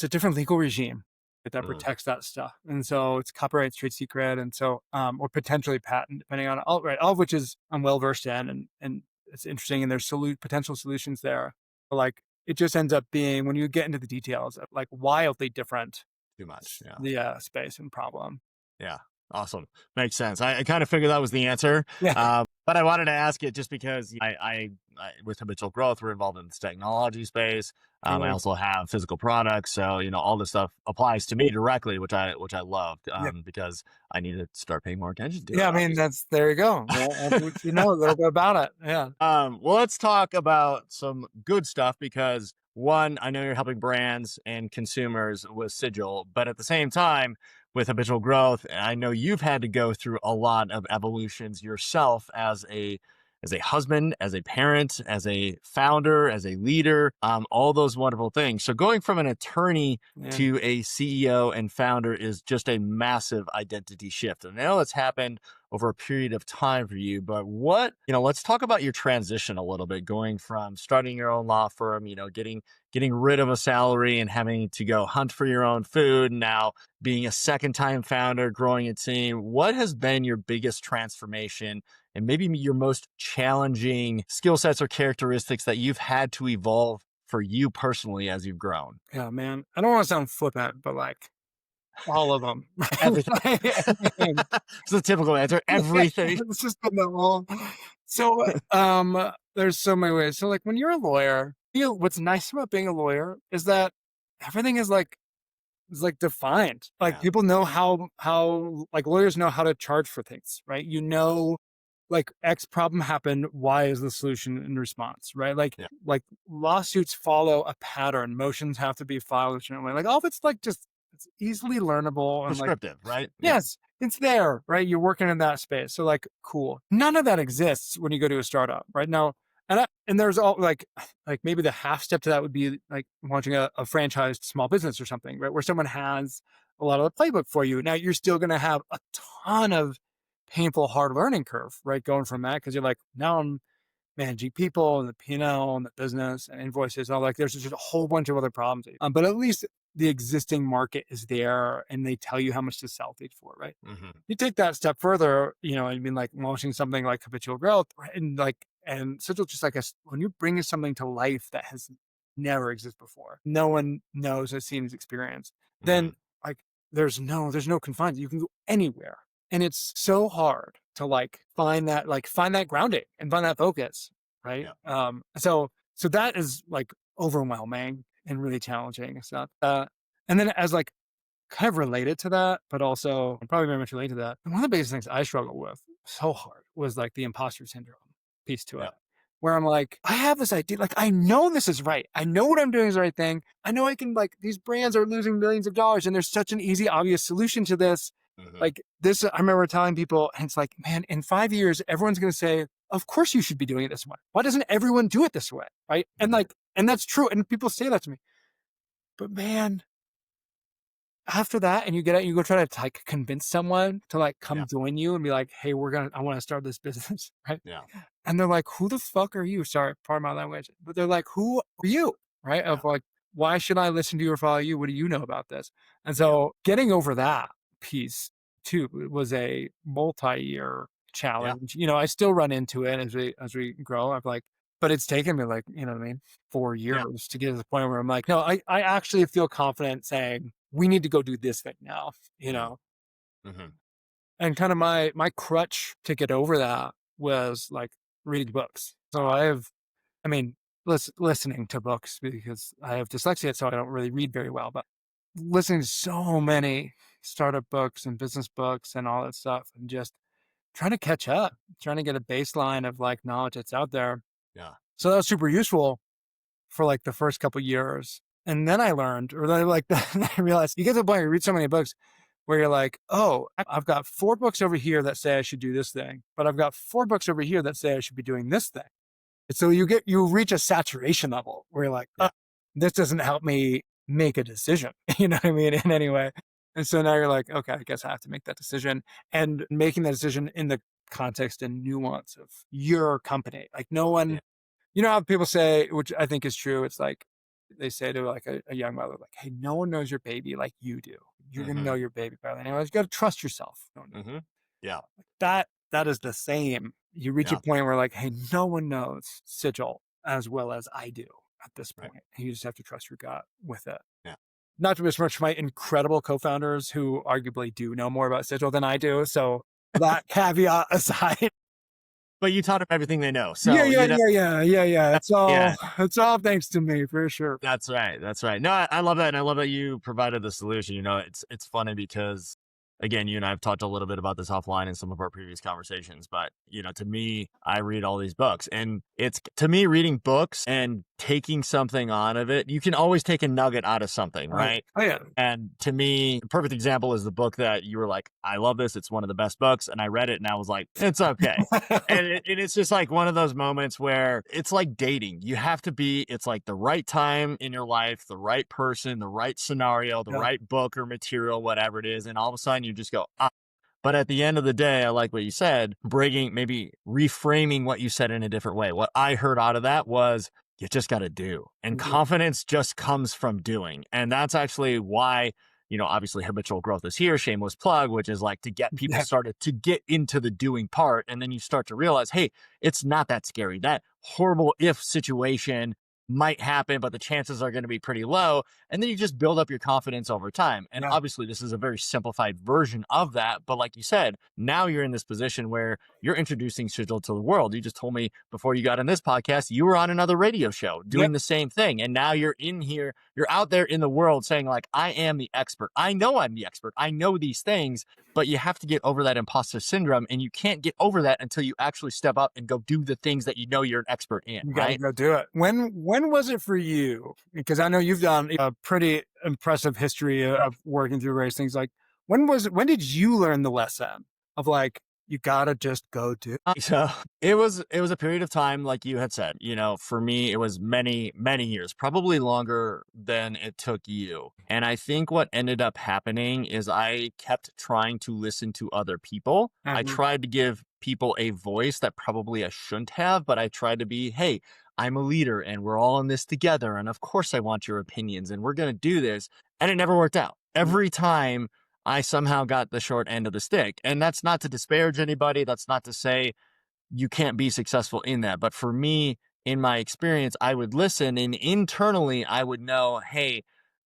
S1: different legal regime that
S2: Mhm.
S1: protects that stuff. And so it's copyright, trade secret, and so or potentially patent, depending on all of which is I'm well versed in, and it's interesting. And there's potential solutions there. But like it just ends up being when you get into the details, like wildly different
S2: Too much. Yeah.
S1: the space and problem.
S2: Yeah. Awesome. Makes sense. I kind of figured that was the answer.
S1: Yeah.
S2: But I wanted to ask it just because with Habitual Growth, we're involved in this technology space. I also have physical products. So, all this stuff applies to me directly, which I loved
S1: Yeah.
S2: because I need to start paying more attention to
S1: Yeah,
S2: it,
S1: I mean,
S2: obviously.
S1: there you go. Well, you know a little bit about it. Yeah.
S2: Well, let's talk about some good stuff because one, I know you're helping brands and consumers with Sigil, but at the same time, with Habitual Growth, I know you've had to go through a lot of evolutions yourself as a husband, as a parent, as a founder, as a leader, all those wonderful things. So going from an attorney
S1: Yeah.
S2: to a CEO and founder is just a massive identity shift. And I know it's happened over a period of time for you, but let's talk about your transition a little bit, going from starting your own law firm, getting rid of a salary and having to go hunt for your own food, now being a second time founder, growing a team. What has been your biggest transformation and maybe your most challenging skill sets or characteristics that you've had to evolve for you personally as you've grown?
S1: Yeah, man. I don't want to sound flippant, but like all of them.
S2: Everything.
S1: Everything.
S2: It's a typical answer. Everything.
S1: It's just been the whole. So, there's so many ways. So, like when you're a lawyer, what's nice about being a lawyer is that everything is defined. Like
S2: Yeah.
S1: people know how like lawyers know how to charge for things, right? Like X problem happened, Y is the solution in response, right?
S2: Yeah.
S1: Like lawsuits follow a pattern. Motions have to be filed a certain way. Like all of it's like just it's easily learnable and like
S2: Prescriptive, right? Yeah.
S1: yes, it's there, right? You're working in that space. So like cool. None of that exists when you go to a startup, right? Now and there's all like maybe the half step to that would be like launching a franchised small business or something, right? Where someone has a lot of the playbook for you. Now you're still gonna have a ton of painful, hard learning curve, right? Going from that, because you're like, now I'm managing people and the P&L and L and the business and invoices. And all like, there's just a whole bunch of other problems. But at least the existing market is there and they tell you how much to sell things for, right?
S2: Hmm.
S1: You take that step further, I mean, like launching something like Habitual Growth, right? And Sigil just like when you bring something to life that has never exists before. No one knows has seen his experience.
S2: Mhm.
S1: Then like there's no confines. You can go anywhere. And it's so hard to find that grounding and find that focus. Right.
S2: Yeah.
S1: So that is overwhelming and really challenging and stuff. And then as kind of related to that, but also probably very much related to that. And one of the biggest things I struggled with so hard was the imposter syndrome piece to
S2: Yeah.
S1: it, where I'm like, I have this idea, I know this is right. I know what I'm doing is the right thing. I know I can these brands are losing millions of dollars and there's such an easy, obvious solution to this.
S2: Mhm.
S1: This, I remember telling people, and it's man, in 5 years, everyone's going to say, of course you should be doing it this way. Why doesn't everyone do it this way? Right. And
S2: Mhm.
S1: and that's true. And people say that to me, but man, after that, and you get out, you go try to convince someone to come
S2: Yeah.
S1: join you and be like, hey, I want to start this business. Right.
S2: Yeah.
S1: And they're like, who the fuck are you? Sorry, pardon my language, but they're like, who are you? Right.
S2: Yeah.
S1: Of why should I listen to you or follow you? What do you know about this? And
S2: Yeah.
S1: so getting over that piece too was a multi-year challenge. I still run into it as we grow. But it's taken me you know what I mean, 4
S2: Yeah.
S1: years to get to the point where I'm like, no, I actually feel confident saying we need to go do this thing now,
S2: Mhm. Mhm.
S1: and kind of my crutch to get over that was reading books. So I mean, listening to books because I have dyslexia, so I don't really read very well, but listening to so many startup books and business books and all that stuff and just trying to catch up, trying to get a baseline of knowledge that's out there.
S2: Yeah.
S1: So that was super useful for the first couple years. And then I learned, or then I realized you get to the point where you read so many books where you're like, oh, I've got 4 books over here that say I should do this thing, but I've got 4 books over here that say I should be doing this thing. And so you reach a saturation level where you're like,
S2: Yeah.
S1: this doesn't help me make a decision, you know what I mean, in any way. And so now you're like, okay, I guess I have to make that decision, and making that decision in the context and nuance of your company. No one,
S2: Yeah.
S1: you know how people say, which I think is true, it's they say to a young mother, hey, no one knows your baby like you do. You're going to know
S2: Mhm.
S1: your baby better than anyone else. You got to trust yourself.
S2: Mhm. Yeah.
S1: That is the same. You reach a
S2: Yeah.
S1: point where hey, no one knows Sigil as well as I do at this
S2: Right.
S1: point. And you just have to trust your gut with it.
S2: Yeah.
S1: Not to besmirch my incredible co-founders who arguably do know more about Sigil than I do. So that caveat aside.
S2: But you taught them everything they know.
S1: Yeah.
S2: So,
S1: Yeah.
S2: yeah,
S1: It's all thanks to me for sure.
S2: that's right. That's right. No, I love that. And I love that you provided the solution. It's funny because again, you and I have talked a little bit about this offline in some of our previous conversations, but to me, I read all these books, and it's to me, reading books and taking something out of it, you can always take a nugget out of something, right?
S1: Oh yeah.
S2: And to me, a perfect example is the book that you were like, I love this. It's one of the best books. And I read it and I was like, it's okay. And it's just one of those moments where it's like dating. You have to it's the right time in your life, the right person, the right scenario, the
S1: Yeah.
S2: right book or material, whatever it is. And all of a sudden you just go, ah. But at the end of the day, I like what you said, maybe reframing what you said in a different way. What I heard out of that was, you just got to do. And confidence just comes from doing. And that's actually why, obviously habitual growth is here, shameless plug, which is to get people started to get into the doing part. And then you start to realize, hey, it's not that scary. That horrible if situation might happen, but the chances are going to be pretty low. And then you just build up your confidence over time. And obviously this is a very simplified version of that. But like you said, now you're in this position where you're introducing Sigil to the world. You just told me before you got on this podcast, you were on another radio show doing the same thing. And now you're in here, you're out there in the world saying I am the expert. I know I'm the expert. I know these things, but you have to get over that imposter syndrome. And you can't get over that until you actually step up and go do the things that you're an expert in,
S1: You
S2: right?
S1: gotta go do it. When was it for you? Because I know you've done a pretty impressive history of working through various things. When did you learn the lesson of you gotta just go do it?
S2: So it was a period of time, like you had said, for me, it was many, many years, probably longer than it took you. And I think what ended up happening is I kept trying to listen to other people. I tried to give people a voice that probably I shouldn't have, but I tried to be, hey, I'm a leader and we're all in this together. And of course I want your opinions and we're going to do this. And it never worked out. Every time I somehow got the short end of the stick. And that's not to disparage anybody. That's not to say you can't be successful in that. But for me, in my experience, I would listen and internally I would know, hey,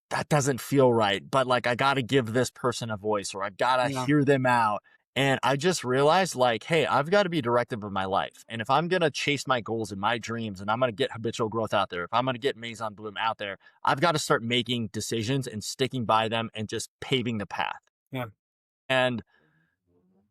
S2: that doesn't feel right, but like I got to give this person a voice or I got to
S1: Yeah.
S2: hear them out. And I just realized like, hey, I've got to be directive of my life. And if I'm going to chase my goals and my dreams and I'm going to get habitual growth out there, if I'm going to get Maison Bloom out there, I've got to start making decisions and sticking by them and just paving the path.
S1: Yeah.
S2: And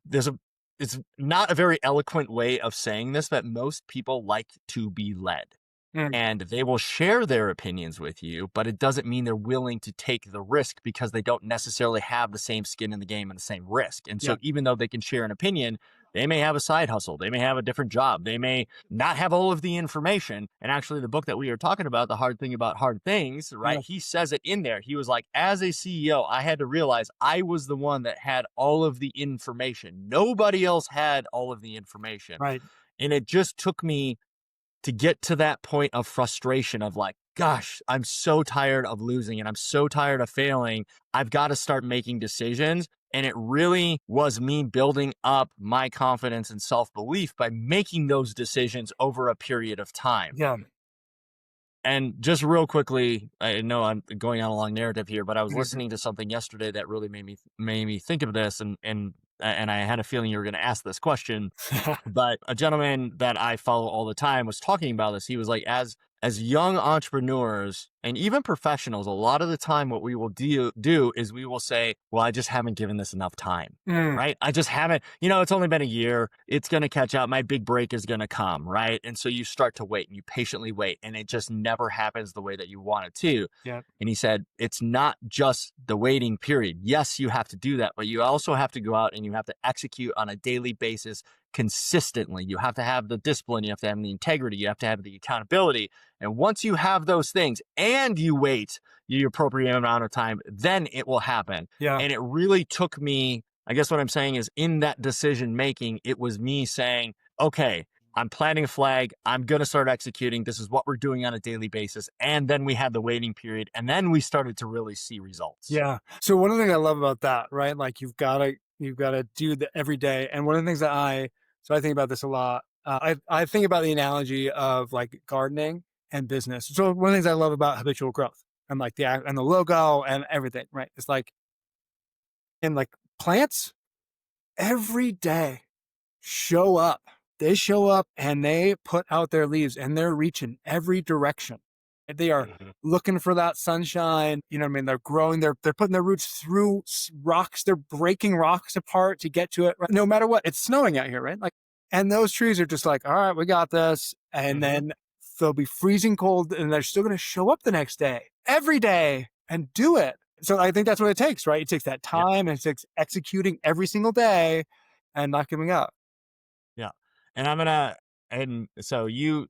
S2: there's a, it's not a very eloquent way of saying this, but most people like to be led
S1: Mm,
S2: and they will share their opinions with you, but it doesn't mean they're willing to take the risk because they don't necessarily have the same skin in the game and the same risk. And
S1: yeah.
S2: so even though they can share an opinion, they may have a side hustle, they may have a different job, they may not have all of the information. And actually, the book that we were talking about, The Hard Thing About Hard Things, right?
S1: Yeah.
S2: He says it in there. He was like, as a CEO, I had to realize I was the one that had all of the information. Nobody else had all of the information.
S1: Right.
S2: And it just took me to get to that point of frustration of like, gosh, I'm so tired of losing and I'm so tired of failing. I've got to start making decisions. And it really was me building up my confidence and self-belief by making those decisions over a period of time.
S1: Yeah.
S2: And just real quickly, I know I'm going on a long narrative here, but I was
S1: Mhm.
S2: listening to something yesterday that really made me think of this, and I had a feeling you were going to ask this question. But a gentleman that I follow all the time was talking about this. He was like, as young entrepreneurs and even professionals, a lot of the time what we will do is we will say, well, I just haven't given this enough time.
S1: Mm,
S2: Right. I just haven't, it's only been a year. It's going to catch up. My big break is going to come. Right. And so you start to wait and you patiently wait and it just never happens the way that you want it to.
S1: yeah.
S2: And he said, it's not just the waiting period. Yes, you have to do that, but you also have to go out and you have to execute on a daily basis consistently. You have to have the discipline. You have to have the integrity. You have to have the accountability. And once you have those things and you wait the appropriate amount of time, then it will happen.
S1: Yeah.
S2: And it really took me, I guess what I'm saying is in that decision making, it was me saying, okay, I'm planting a flag. I'm going to start executing. This is what we're doing on a daily basis. And then we had the waiting period. And then we started to really see results.
S1: Yeah. So one of the things I love about that, right? Like you've got to do that every day. And one of the things that I think about this a lot. I think about the analogy of like gardening and business. So one of the things I love about habitual growth and like and the logo and everything, right? It's like, and like plants every day show up. They show up and they put out their leaves and they're reaching every direction. And they are
S2: Mhm.
S1: looking for that sunshine. You know what I mean? They're growing, they're putting their roots through rocks. They're breaking rocks apart to get to it. Right? No matter what, it's snowing out here, right? Like, and those trees are just like, all right, we got this. And
S2: Mhm.
S1: then they'll be freezing cold and they're still going to show up the next day, every day and do it. So I think that's what it takes, right? It takes that
S2: Yeah.
S1: time and it takes executing every single day and not giving up.
S2: Yeah. And and so you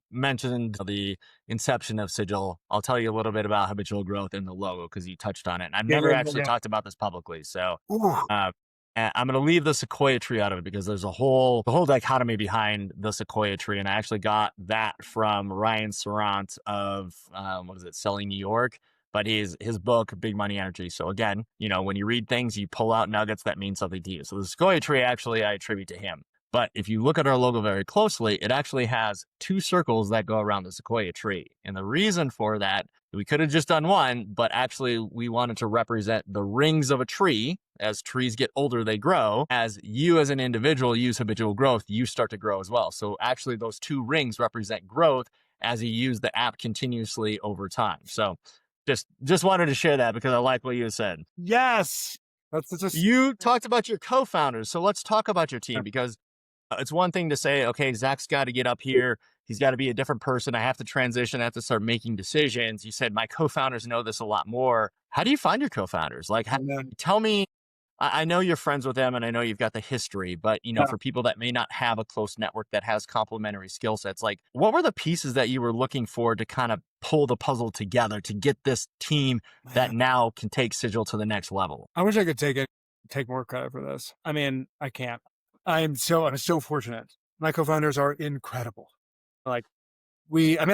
S2: mentioned the inception of Sigil. I'll tell you a little bit about habitual growth and the logo because you touched on it. And I've
S1: Yeah,
S2: never
S1: yeah, yeah,
S2: actually
S1: yeah.
S2: talked about this publicly. So
S1: Ooh,
S2: uh, I'm going to leave the sequoia tree out of it because there's the whole dichotomy behind the sequoia tree. And I actually got that from Ryan Serrant of, what is it, Selling New York. But his book, Big Money Energy. So again, when you read things, you pull out nuggets that mean something to you. So the sequoia tree, actually, I attribute to him. But if you look at our logo very closely, it actually has two circles that go around the sequoia tree. And the reason for that, we could have just done one, but actually we wanted to represent the rings of a tree. As trees get older, they grow. As you as an individual use habitual growth, you start to grow as well. So actually those two rings represent growth as you use the app continuously over time. So just wanted to share that because I like what you said.
S1: yes. That's just,
S2: You talked about your co-founders. So let's talk about your team because it's one thing to say, okay, Zac's got to get up here. He's got to be a different person. I have to transition. I have to start making decisions. You said my co-founders know this a lot more. How do you find your co-founders? Like,
S1: and then,
S2: tell me, I know you're friends with them and I know you've got the history, but
S1: yeah,
S2: for people that may not have a close network that has complementary skill sets, like what were the pieces that you were looking for to kind of pull the puzzle together to get this team that
S1: man,
S2: now can take Sigil to the next level?
S1: I wish I could take more credit for this. I mean, I can't. I'm so fortunate. My co-founders are incredible. Like I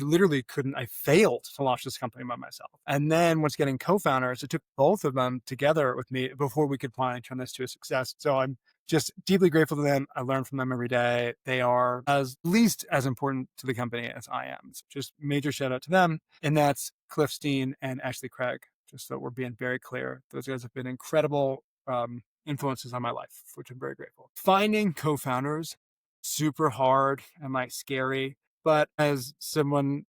S1: literally couldn't. I failed to launch this company by myself. And then once getting co-founders, it took both of them together with me before we could finally turn this to a success. So just deeply grateful to them. I learn from them every day. They are as least as important to the company as I am. So just major shout out to them. And that's Cliff Steen and Ashley Craig. Just so we're being very clear. Those guys have been incredible influences on my life, which I'm very grateful. Finding co-founders, super hard and like scary. But as someone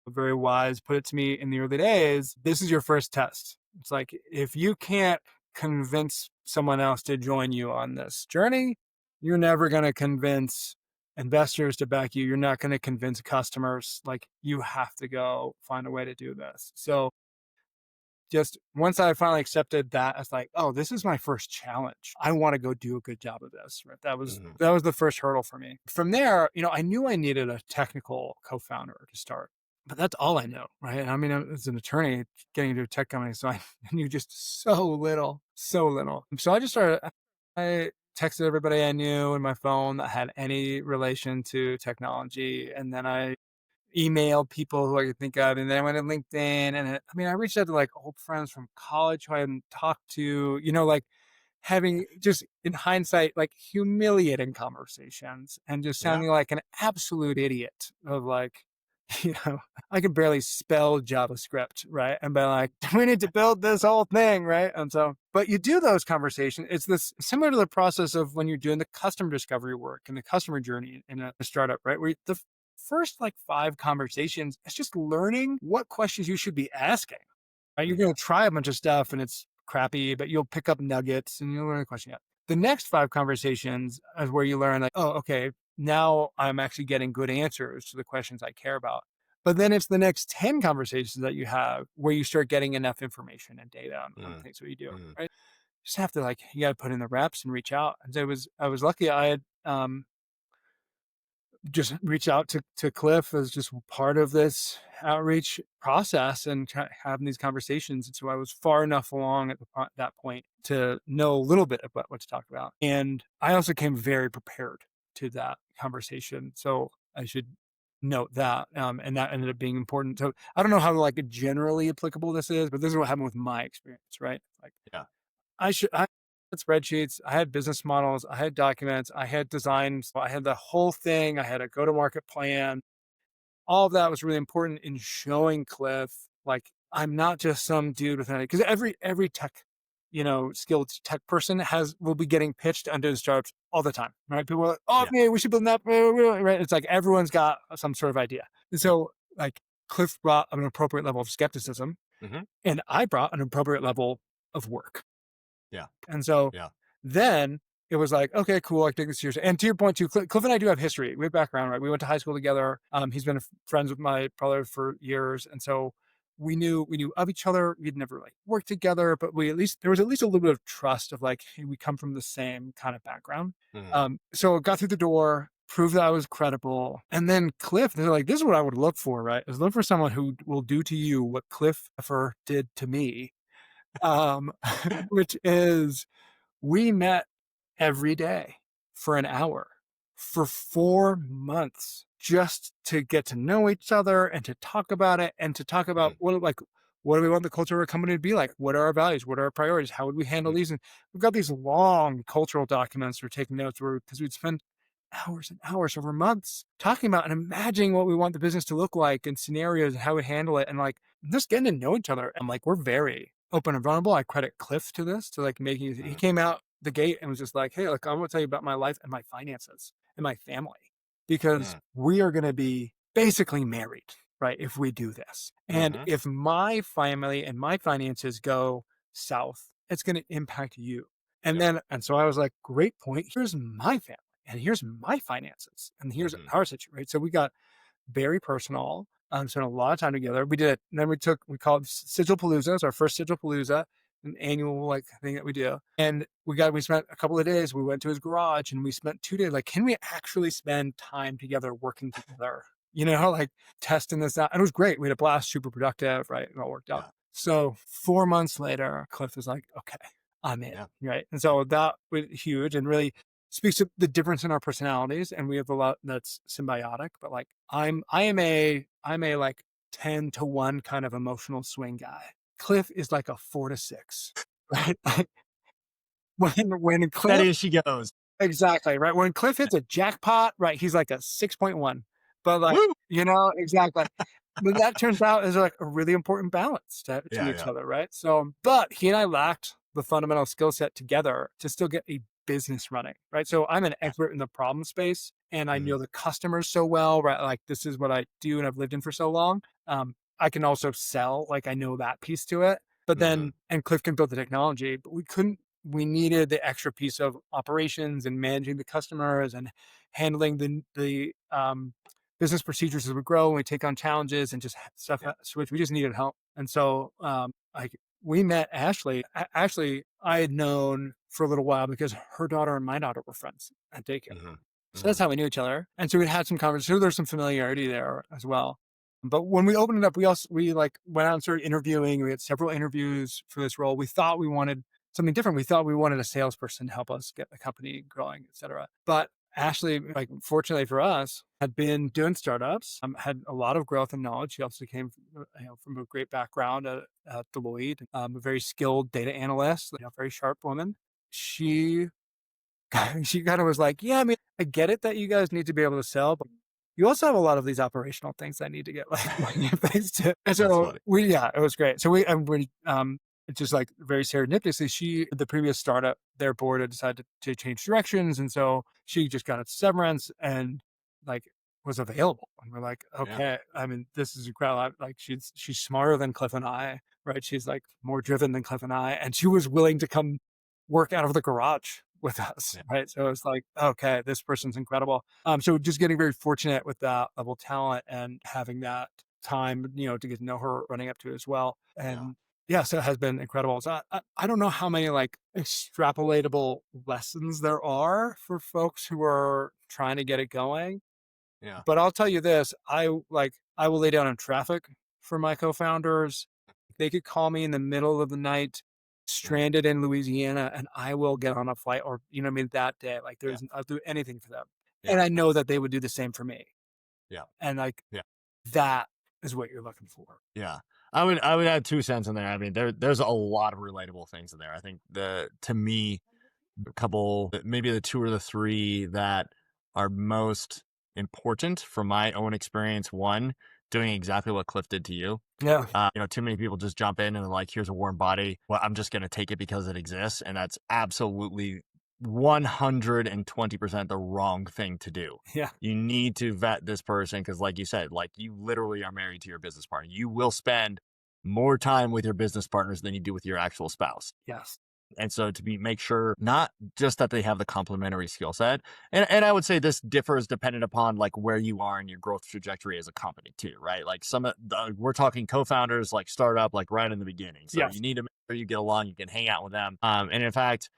S1: very wise put it to me in the early days, this is your first test. It's like, if you can't convince someone else to join you on this journey, you're never going to convince investors to back you. You're not going to convince customers. Like, you have to go find a way to do this. So just once I finally accepted that, I was like, oh, this is my first challenge. I want to go do a good job of this. Right. That was the first hurdle for me. From there, I knew I needed a technical co-founder to start. But that's all I know, right? And I mean, as an attorney getting into a tech company, so I knew just so little. So I just started, I texted everybody I knew in my phone that had any relation to technology. And then I emailed people who I could think of. And then I went to LinkedIn I reached out to like old friends from college who I hadn't talked to, like having just in hindsight, like humiliating conversations and just
S2: Yeah.
S1: sounding like an absolute idiot of like, I could barely spell JavaScript, right? And be like, we need to build this whole thing, right? And so, but you do those conversations. It's this similar to the process of when you're doing the customer discovery work and the customer journey in a startup, right? Where the first like 5 conversations, it's just learning what questions you should be asking. Right? You're going to try a bunch of stuff and it's crappy, but you'll pick up nuggets and you'll learn a question. Yeah. The next 5 conversations is where you learn like, oh, okay, now I'm actually getting good answers to the questions I care about. But then it's the next 10 conversations that you have where you start getting enough information and data on things that you do, right? Just have to you got to put in the reps and reach out. And so I was lucky I had, just reach out to Cliff as just part of this outreach process and having these conversations. And so I was far enough along at that point to know a little bit about what to talk about. And I also came very prepared to that conversation. So I should note that. And that ended up being important. So I don't know how generally applicable this is, but this is what happened with my experience, right?
S2: Yeah.
S1: I had spreadsheets, I had business models, I had documents, I had designs, I had the whole thing, I had a go-to-market plan. All of that was really important in showing Cliff, like, I'm not just some dude with because every tech, skilled tech person will be getting pitched under the startups all the time, right? People are like, oh, yeah, we should build that, right? It's like everyone's got some sort of idea. And so like Cliff brought an appropriate level of skepticism, and I brought an appropriate level of work.
S2: Yeah.
S1: And so then it was like, okay, cool. I take this seriously. And to your point too, Cliff and I do have history. We have background, right? We went to high school together. He's been friends with my brother for years. And so we knew of each other. We'd never worked together, but there was at least a little bit of trust of like, hey, we come from the same kind of background. So I got through the door, proved that I was credible. And then Cliff, they're like, this is what I would look for, right? Is look for someone who will do to you what Cliff did to me. Which is we met every day for an hour for 4 months just to get to know each other and to talk about it and to talk about what do we want the culture of our company to be like? What are our values? What are our priorities? How would we handle these? And we've got these long cultural documents we're taking notes because we'd spend hours and hours over months talking about and imagining what we want the business to look like and scenarios and how we handle it and just getting to know each other. And we're very open and vulnerable. I credit Cliff to this, to making he came out the gate and was just like, hey, look, I want to tell you about my life and my finances and my family, because we are going to be basically married, right? If we do this. And if my family and my finances go south, it's going to impact you. And so I was like, great point. Here's my family and here's my finances and here's our situation, right? So we got very personal. Spent a lot of time together. We did it. And then we called Sigil Palooza. It's our first Sigil Palooza, an annual thing that we do. And we spent a couple of days. We went to his garage and we spent 2 days. Can we actually spend time together, working together? Testing this out. And it was great. We had a blast, super productive, right? It all worked out. So 4 months later, Cliff was like, okay, I'm in, right? And so that was huge and really speaks to the difference in our personalities. And we have a lot that's symbiotic, but I am a 10 to 1 kind of emotional swing guy. Cliff is like a 4 to 6, right? When Cliff,
S2: Steady as she goes.
S1: Exactly, right? When Cliff hits a jackpot, right, he's like a 6.1. But like,
S2: Woo!
S1: exactly. But that turns out is like a really important balance to
S2: Yeah,
S1: each
S2: yeah,
S1: other, right? So, but he and I lacked the fundamental skill set together to still get a business running, right? So I'm an
S2: yeah.
S1: expert in the problem space and I
S2: Mhm,
S1: know the customers so well, right? Like this is what I do and I've lived in for so long. I can also sell, like I know that piece to it. But
S2: mhm.
S1: then, and Cliff can build the technology, but we needed the extra piece of operations and managing the customers and handling the business procedures as we grow and we take on challenges and just stuff
S2: Yeah,
S1: switch. We just needed help. And so like we met Ashley. Ashley, I had known for a little while because her daughter and my daughter were friends at daycare.
S2: mhm,
S1: So that's
S2: mhm.
S1: how we knew each other. And so we had some conversations. So there's some familiarity there as well. But when we opened it up, we like went out and started interviewing. We had several interviews for this role. We thought we wanted something different. We thought we wanted a salesperson to help us get the company growing, et cetera. But Ashley, like fortunately for us, had been doing startups, had a lot of growth and knowledge. She also came from a great background at Deloitte, a very skilled data analyst, very sharp woman. She she kind of was like, yeah, I mean, I get it that you guys need to be able to sell, but you also have a lot of these operational things that need to get like things to. And
S2: That's
S1: so
S2: funny.
S1: yeah, it was great. So it's just like very serendipitously, the previous startup, their board had decided to change directions. And so she just got a severance and like was available. And we're like,
S2: Yeah,
S1: okay, I mean, this is incredible. Like she's smarter than Cliff and I, right? She's like more driven than Cliff and I. And she was willing to come work out of the garage with us,
S2: yeah,
S1: right? So it's like, okay, this person's incredible. So just getting very fortunate with that level of talent and having that time, to get to know her running up to it as well.
S2: yeah,
S1: And yeah, so it has been incredible. So I don't know how many like extrapolatable lessons there are for folks who are trying to get it going.
S2: yeah,
S1: But I'll tell you this, I will lay down in traffic for my co-founders. They could call me in the middle of the night,
S2: yeah,
S1: stranded in Louisiana, and I will get on a flight or, what I mean, that day. Like
S2: yeah,
S1: I'll do anything for them. And
S2: yeah,
S1: I know that they would do the same for me.
S2: yeah,
S1: And like
S2: yeah,
S1: that is what you're looking for.
S2: yeah. I would add 2 cents in there. I mean, there's a lot of relatable things in there. I think to me, a couple, maybe the 2 or the 3 that are most important from my own experience. One, doing exactly what Cliff did to you.
S1: Yeah.
S2: Too many people just jump in and they're like, here's a warm body. Well, I'm just going to take it because it exists. And that's absolutely 120% the wrong thing to do.
S1: Yeah.
S2: You need to vet this person because, like you said, like you literally are married to your business partner. You will spend more time with your business partners than you do with your actual spouse.
S1: Yes.
S2: And so make sure not just that they have the complementary skill set. And I would say this differs dependent upon like where you are in your growth trajectory as a company too, right? Like we're talking co-founders, like startup, like right in the beginning. So
S1: Yes.
S2: you need to make sure you get along, you can hang out with them. And in fact,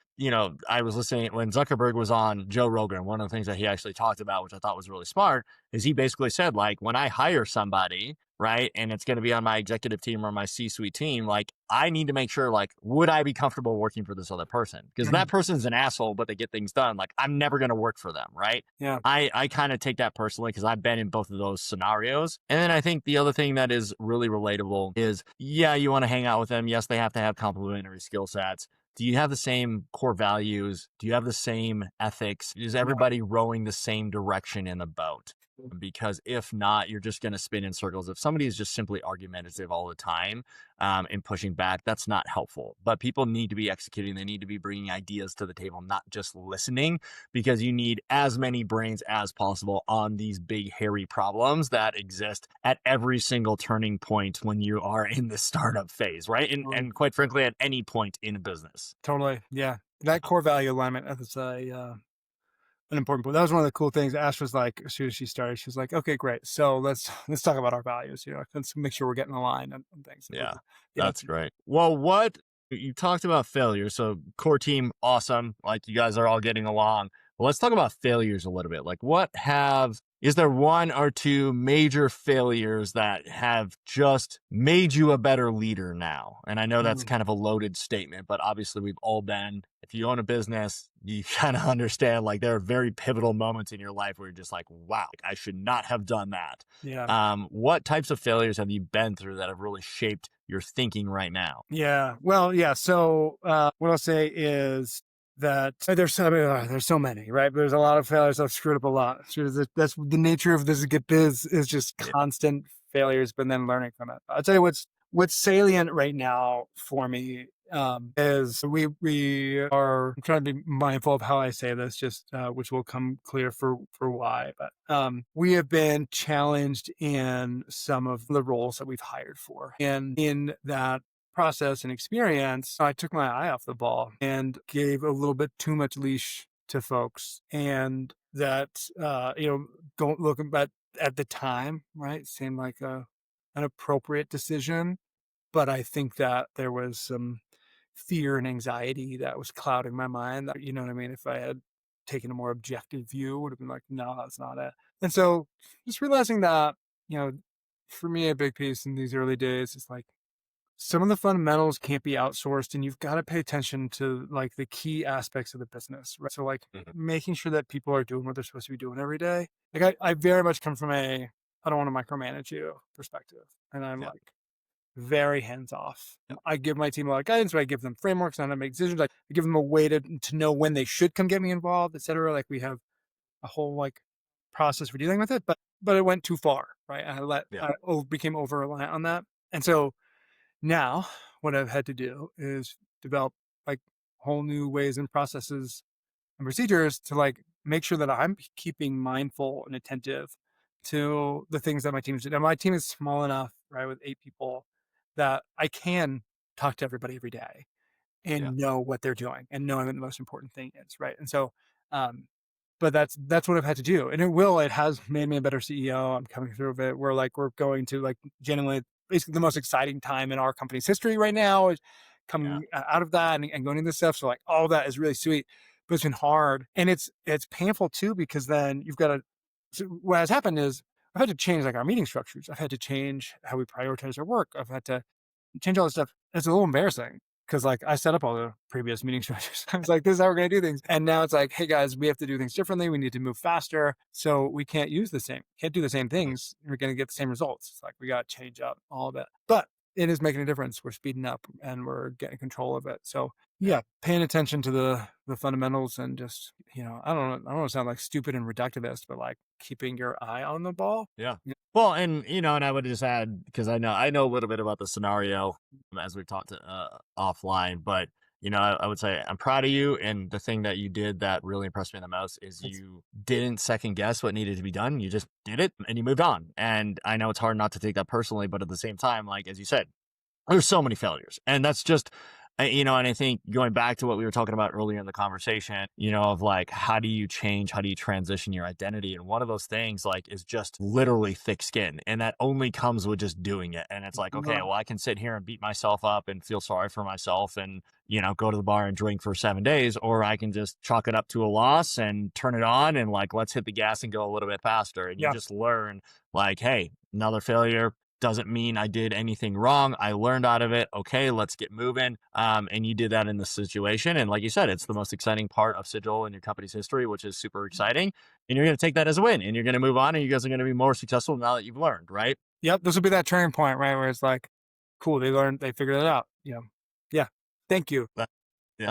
S2: I was listening when Zuckerberg was on Joe Rogan. One of the things that he actually talked about, which I thought was really smart, is he basically said, like, when I hire somebody, right, and it's going to be on my executive team or my C-suite team, like, I need to make sure, like, would I be comfortable working for this other person? Because that
S1: Mhm.
S2: person's an asshole, but they get things done. Like, I'm never going to work for them, right?
S1: Yeah.
S2: I kind of take that personally because I've been in both of those scenarios. And then I think the other thing that is really relatable is, yeah, you want to hang out with them. Yes, they have to have complementary skill sets. Do you have the same core values? Do you have the same ethics? Is
S1: Yeah.
S2: everybody rowing the same direction in the boat? Because if not, you're just going to spin in circles. If somebody is just simply argumentative all the time and pushing back, that's not helpful. But people need to be executing. They need to be bringing ideas to the table, not just listening, because you need as many brains as possible on these big, hairy problems that exist at every single turning point when you are in the startup phase, right? And quite frankly, at any point in a business.
S1: Totally. Yeah. That core value alignment is an important point. That was one of the cool things. Ash was like, as soon as she started, she was like, "Okay, great. So let's talk about our values. Let's make sure we're getting aligned and things."
S2: Yeah,
S1: Yeah,
S2: that's great. Well, what you talked about failure. So core team, awesome. Like you guys are all getting along. Well, let's talk about failures a little bit. Like is there one or two major failures that have just made you a better leader now? And I know that's
S1: Mm,
S2: kind of a loaded statement, but obviously we've all been, if you own a business, you kind of understand like there are very pivotal moments in your life where you're just like, wow, I should not have done that.
S1: yeah,
S2: What types of failures have you been through that have really shaped your thinking right now?
S1: yeah. Well, yeah. So what I'll say is that there's so many, right? There's a lot of failures. I've screwed up a lot. That's the nature of this get biz is just
S2: Yeah.
S1: constant failures, but then learning from it. I'll tell you what's salient right now for me is we are. I'm trying to be mindful of how I say this, just which will come clear for why. But we have been challenged in some of the roles that we've hired for, and in that process and experience, I took my eye off the ball and gave a little bit too much leash to folks, and that don't look at the time, right, seemed like an appropriate decision, but I think that there was some fear and anxiety that was clouding my mind. That, you know what I mean? If I had taken a more objective view, would have been like, no, that's not it. And so, just realizing that, you know, for me, a big piece in these early days is like some of the fundamentals can't be outsourced, and you've got to pay attention to like the key aspects of the business, right? So like
S2: Mhm.
S1: making sure that people are doing what they're supposed to be doing every day. Like I very much come from I don't want to micromanage you perspective. And I'm
S2: Yeah.
S1: like very hands off.
S2: Yeah.
S1: I give my team a lot of guidance, but I give them frameworks on how to make decisions. Like I give them a way to know when they should come get me involved, et cetera. Like we have a whole like process for dealing with it, but it went too far, right?
S2: Yeah.
S1: Became over reliant on that. And so now, what I've had to do is develop like whole new ways and processes and procedures to like make sure that I'm keeping mindful and attentive to the things that my team is doing. And my team is small enough, right, with 8 people, that I can talk to everybody every day
S2: Yeah.
S1: and know what they're doing and knowing what the most important thing is, right? And so, um, but that's what I've had to do, and it has made me a better CEO. I'm coming through of it. We're going to like genuinely, basically the most exciting time in our company's history right now is
S2: Yeah.
S1: coming out of that and going into this stuff. So like all that is really sweet, but it's been hard, and it's painful too, because then you've got to. So what has happened is I've had to change like our meeting structures. I've had to change how we prioritize our work. I've had to change all this stuff. It's a little embarrassing because like I set up all the previous meeting structures. I was like, this is how we're going to do things. And now it's like, hey guys, we have to do things differently. We need to move faster. So we can't can't do the same
S2: Mhm.
S1: things. We're going to get the same results. It's like, we got to change up all of it. But it is making a difference. We're speeding up and we're getting control of it. So
S2: Yeah.
S1: yeah, paying attention to the fundamentals and just, I don't want to sound like stupid and reductivist, but like keeping your eye on the ball.
S2: Yeah. Well, and and I would just add, because I know a little bit about the scenario as we've talked offline, but I would say I'm proud of you, and the thing that you did that really impressed me the most is
S1: It's,
S2: you didn't second guess what needed to be done. You just did it and you moved on. And I know it's hard not to take that personally, but at the same time, like as you said, there's so many failures, and that's just and I think going back to what we were talking about earlier in the conversation, of like how do you change, how do you transition your identity, and one of those things like is just literally thick skin, and that only comes with just doing it. And it's like, okay, well, I can sit here and beat myself up and feel sorry for myself and go to the bar and drink for 7 days, or I can just chalk it up to a loss and turn it on and like let's hit the gas and go a little bit faster. And you
S1: yeah.
S2: just learn like, hey, another failure doesn't mean I did anything wrong. I learned out of it. Okay, let's get moving. And you did that in this situation. And like you said, it's the most exciting part of Sigil in your company's history, which is super exciting. And you're going to take that as a win, and you're going to move on, and you guys are going to be more successful now that you've learned, right?
S1: Yep. This will be that turning point, right? Where it's like, cool, they figured it out. Yeah. Thank you.
S2: That, yeah.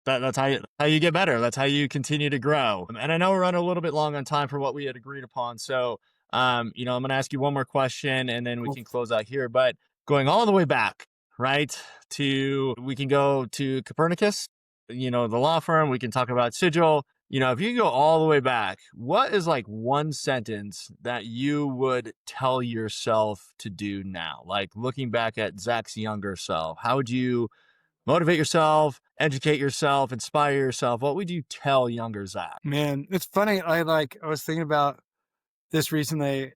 S2: That's how you get better. That's how you continue to grow. And I know we're running a little bit long on time for what we had agreed upon. So, I'm going to ask you one more question, and then we
S1: Cool.
S2: can close out here. But going all the way back, right, we can go to Copernicus, the law firm. We can talk about Sigil. If you go all the way back, what is like one sentence that you would tell yourself to do now? Like looking back at Zach's younger self, how would you motivate yourself, educate yourself, inspire yourself? What would you tell younger Zach?
S1: Man, it's funny. I was thinking about this recently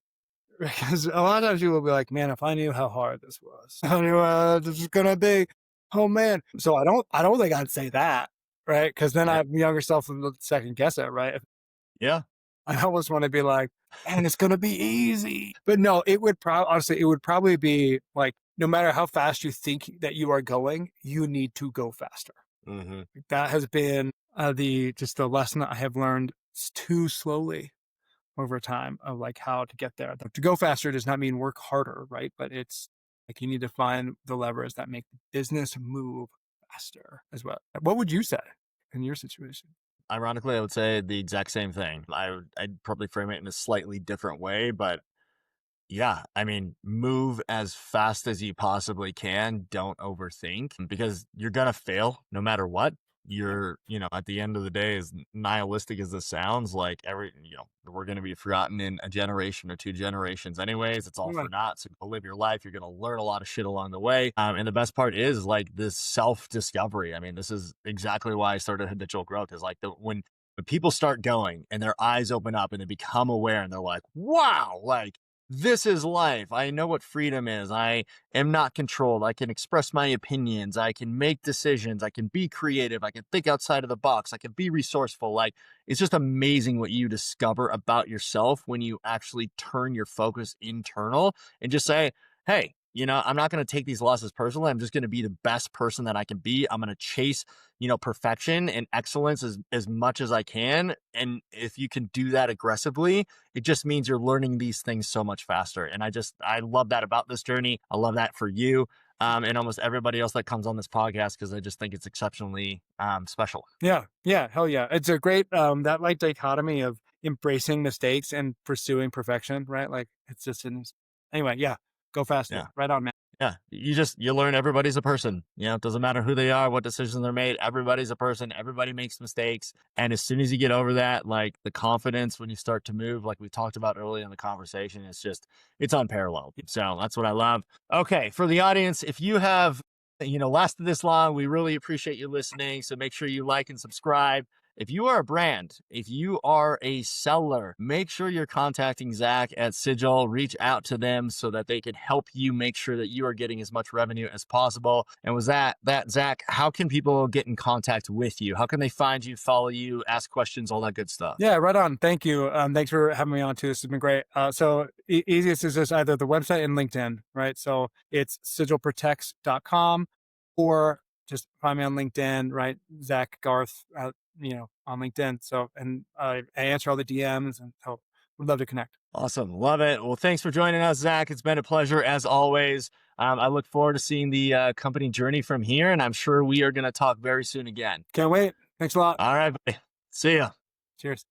S1: because a lot of times people will be like, man, if I knew how hard this was, I knew this is gonna be. Oh man. So I don't think I'd say that, right? Because then
S2: Yeah.
S1: I younger self would second guess it, right?
S2: Yeah.
S1: I almost want to be like, and it's gonna be easy. But no, it would probably honestly, it would probably be like, no matter how fast you think that you are going, you need to go faster.
S2: Mm-hmm.
S1: That has been the lesson that I have learned too slowly over time of like how to get there. To go faster does not mean work harder, right? But it's like you need to find the levers that make the business move faster as well. What would you say? in your situation?
S2: Ironically, I would say the exact same thing. I'd probably frame it in a slightly different way, but yeah, I mean, move as fast as you possibly can. Don't overthink because you're going to fail no matter what.
S1: Yeah.
S2: At the end of the day, as nihilistic as this sounds, like we're going to be forgotten in a generation or two generations anyways. It's all
S1: Yeah.
S2: for naught. So go live your life. You're going to learn a lot of shit along the way. And the best part is like this self-discovery. I mean, this is exactly why I started Habitual Growth is like when people start going and their eyes open up and they become aware and they're like, wow, like, this is life. I know what freedom is. I am not controlled. I can express my opinions. I can make decisions. I can be creative. I can think outside of the box. I can be resourceful. Like, it's just amazing what you discover about yourself when you actually turn your focus internal and just say, hey, I'm not going to take these losses personally. I'm just going to be the best person that I can be. I'm going to chase, perfection and excellence as much as I can. And if you can do that aggressively, it just means you're learning these things so much faster. And I love that about this journey. I love that for you. And almost everybody else that comes on this podcast, because I just think it's exceptionally special.
S1: Yeah. Yeah. Hell yeah. It's a great, that like dichotomy of embracing mistakes and pursuing perfection, right? Like it's just anyway. Yeah. Go faster.
S2: Yeah.
S1: Right on, man.
S2: Yeah, you learn everybody's a person. It doesn't matter who they are, what decisions they're made. Everybody's a person. Everybody makes mistakes. And as soon as you get over that, like the confidence when you start to move, like we talked about earlier in the conversation, it's unparalleled. So that's what I love. Okay, for the audience, if you have, lasted this long, we really appreciate you listening. So make sure you like and subscribe. If you are a brand, if you are a seller, make sure you're contacting Zac at Sigil. Reach out to them so that they can help you make sure that you are getting as much revenue as possible. And with that, Zac, how can people get in contact with you? How can they find you, follow you, ask questions, all that good stuff?
S1: Yeah, right on. Thank you. Thanks for having me on too. This has been great. So easiest is just either the website and LinkedIn, right? So it's sigilprotects.com or just find me on LinkedIn, right? Zac Garthe, on LinkedIn. So, and I answer all the DMs and so would love to connect.
S2: Awesome. Love it. Well, thanks for joining us, Zac. It's been a pleasure as always. I look forward to seeing the company journey from here, and I'm sure we are going to talk very soon again.
S1: Can't wait. Thanks a lot.
S2: All right, buddy. See ya.
S1: Cheers.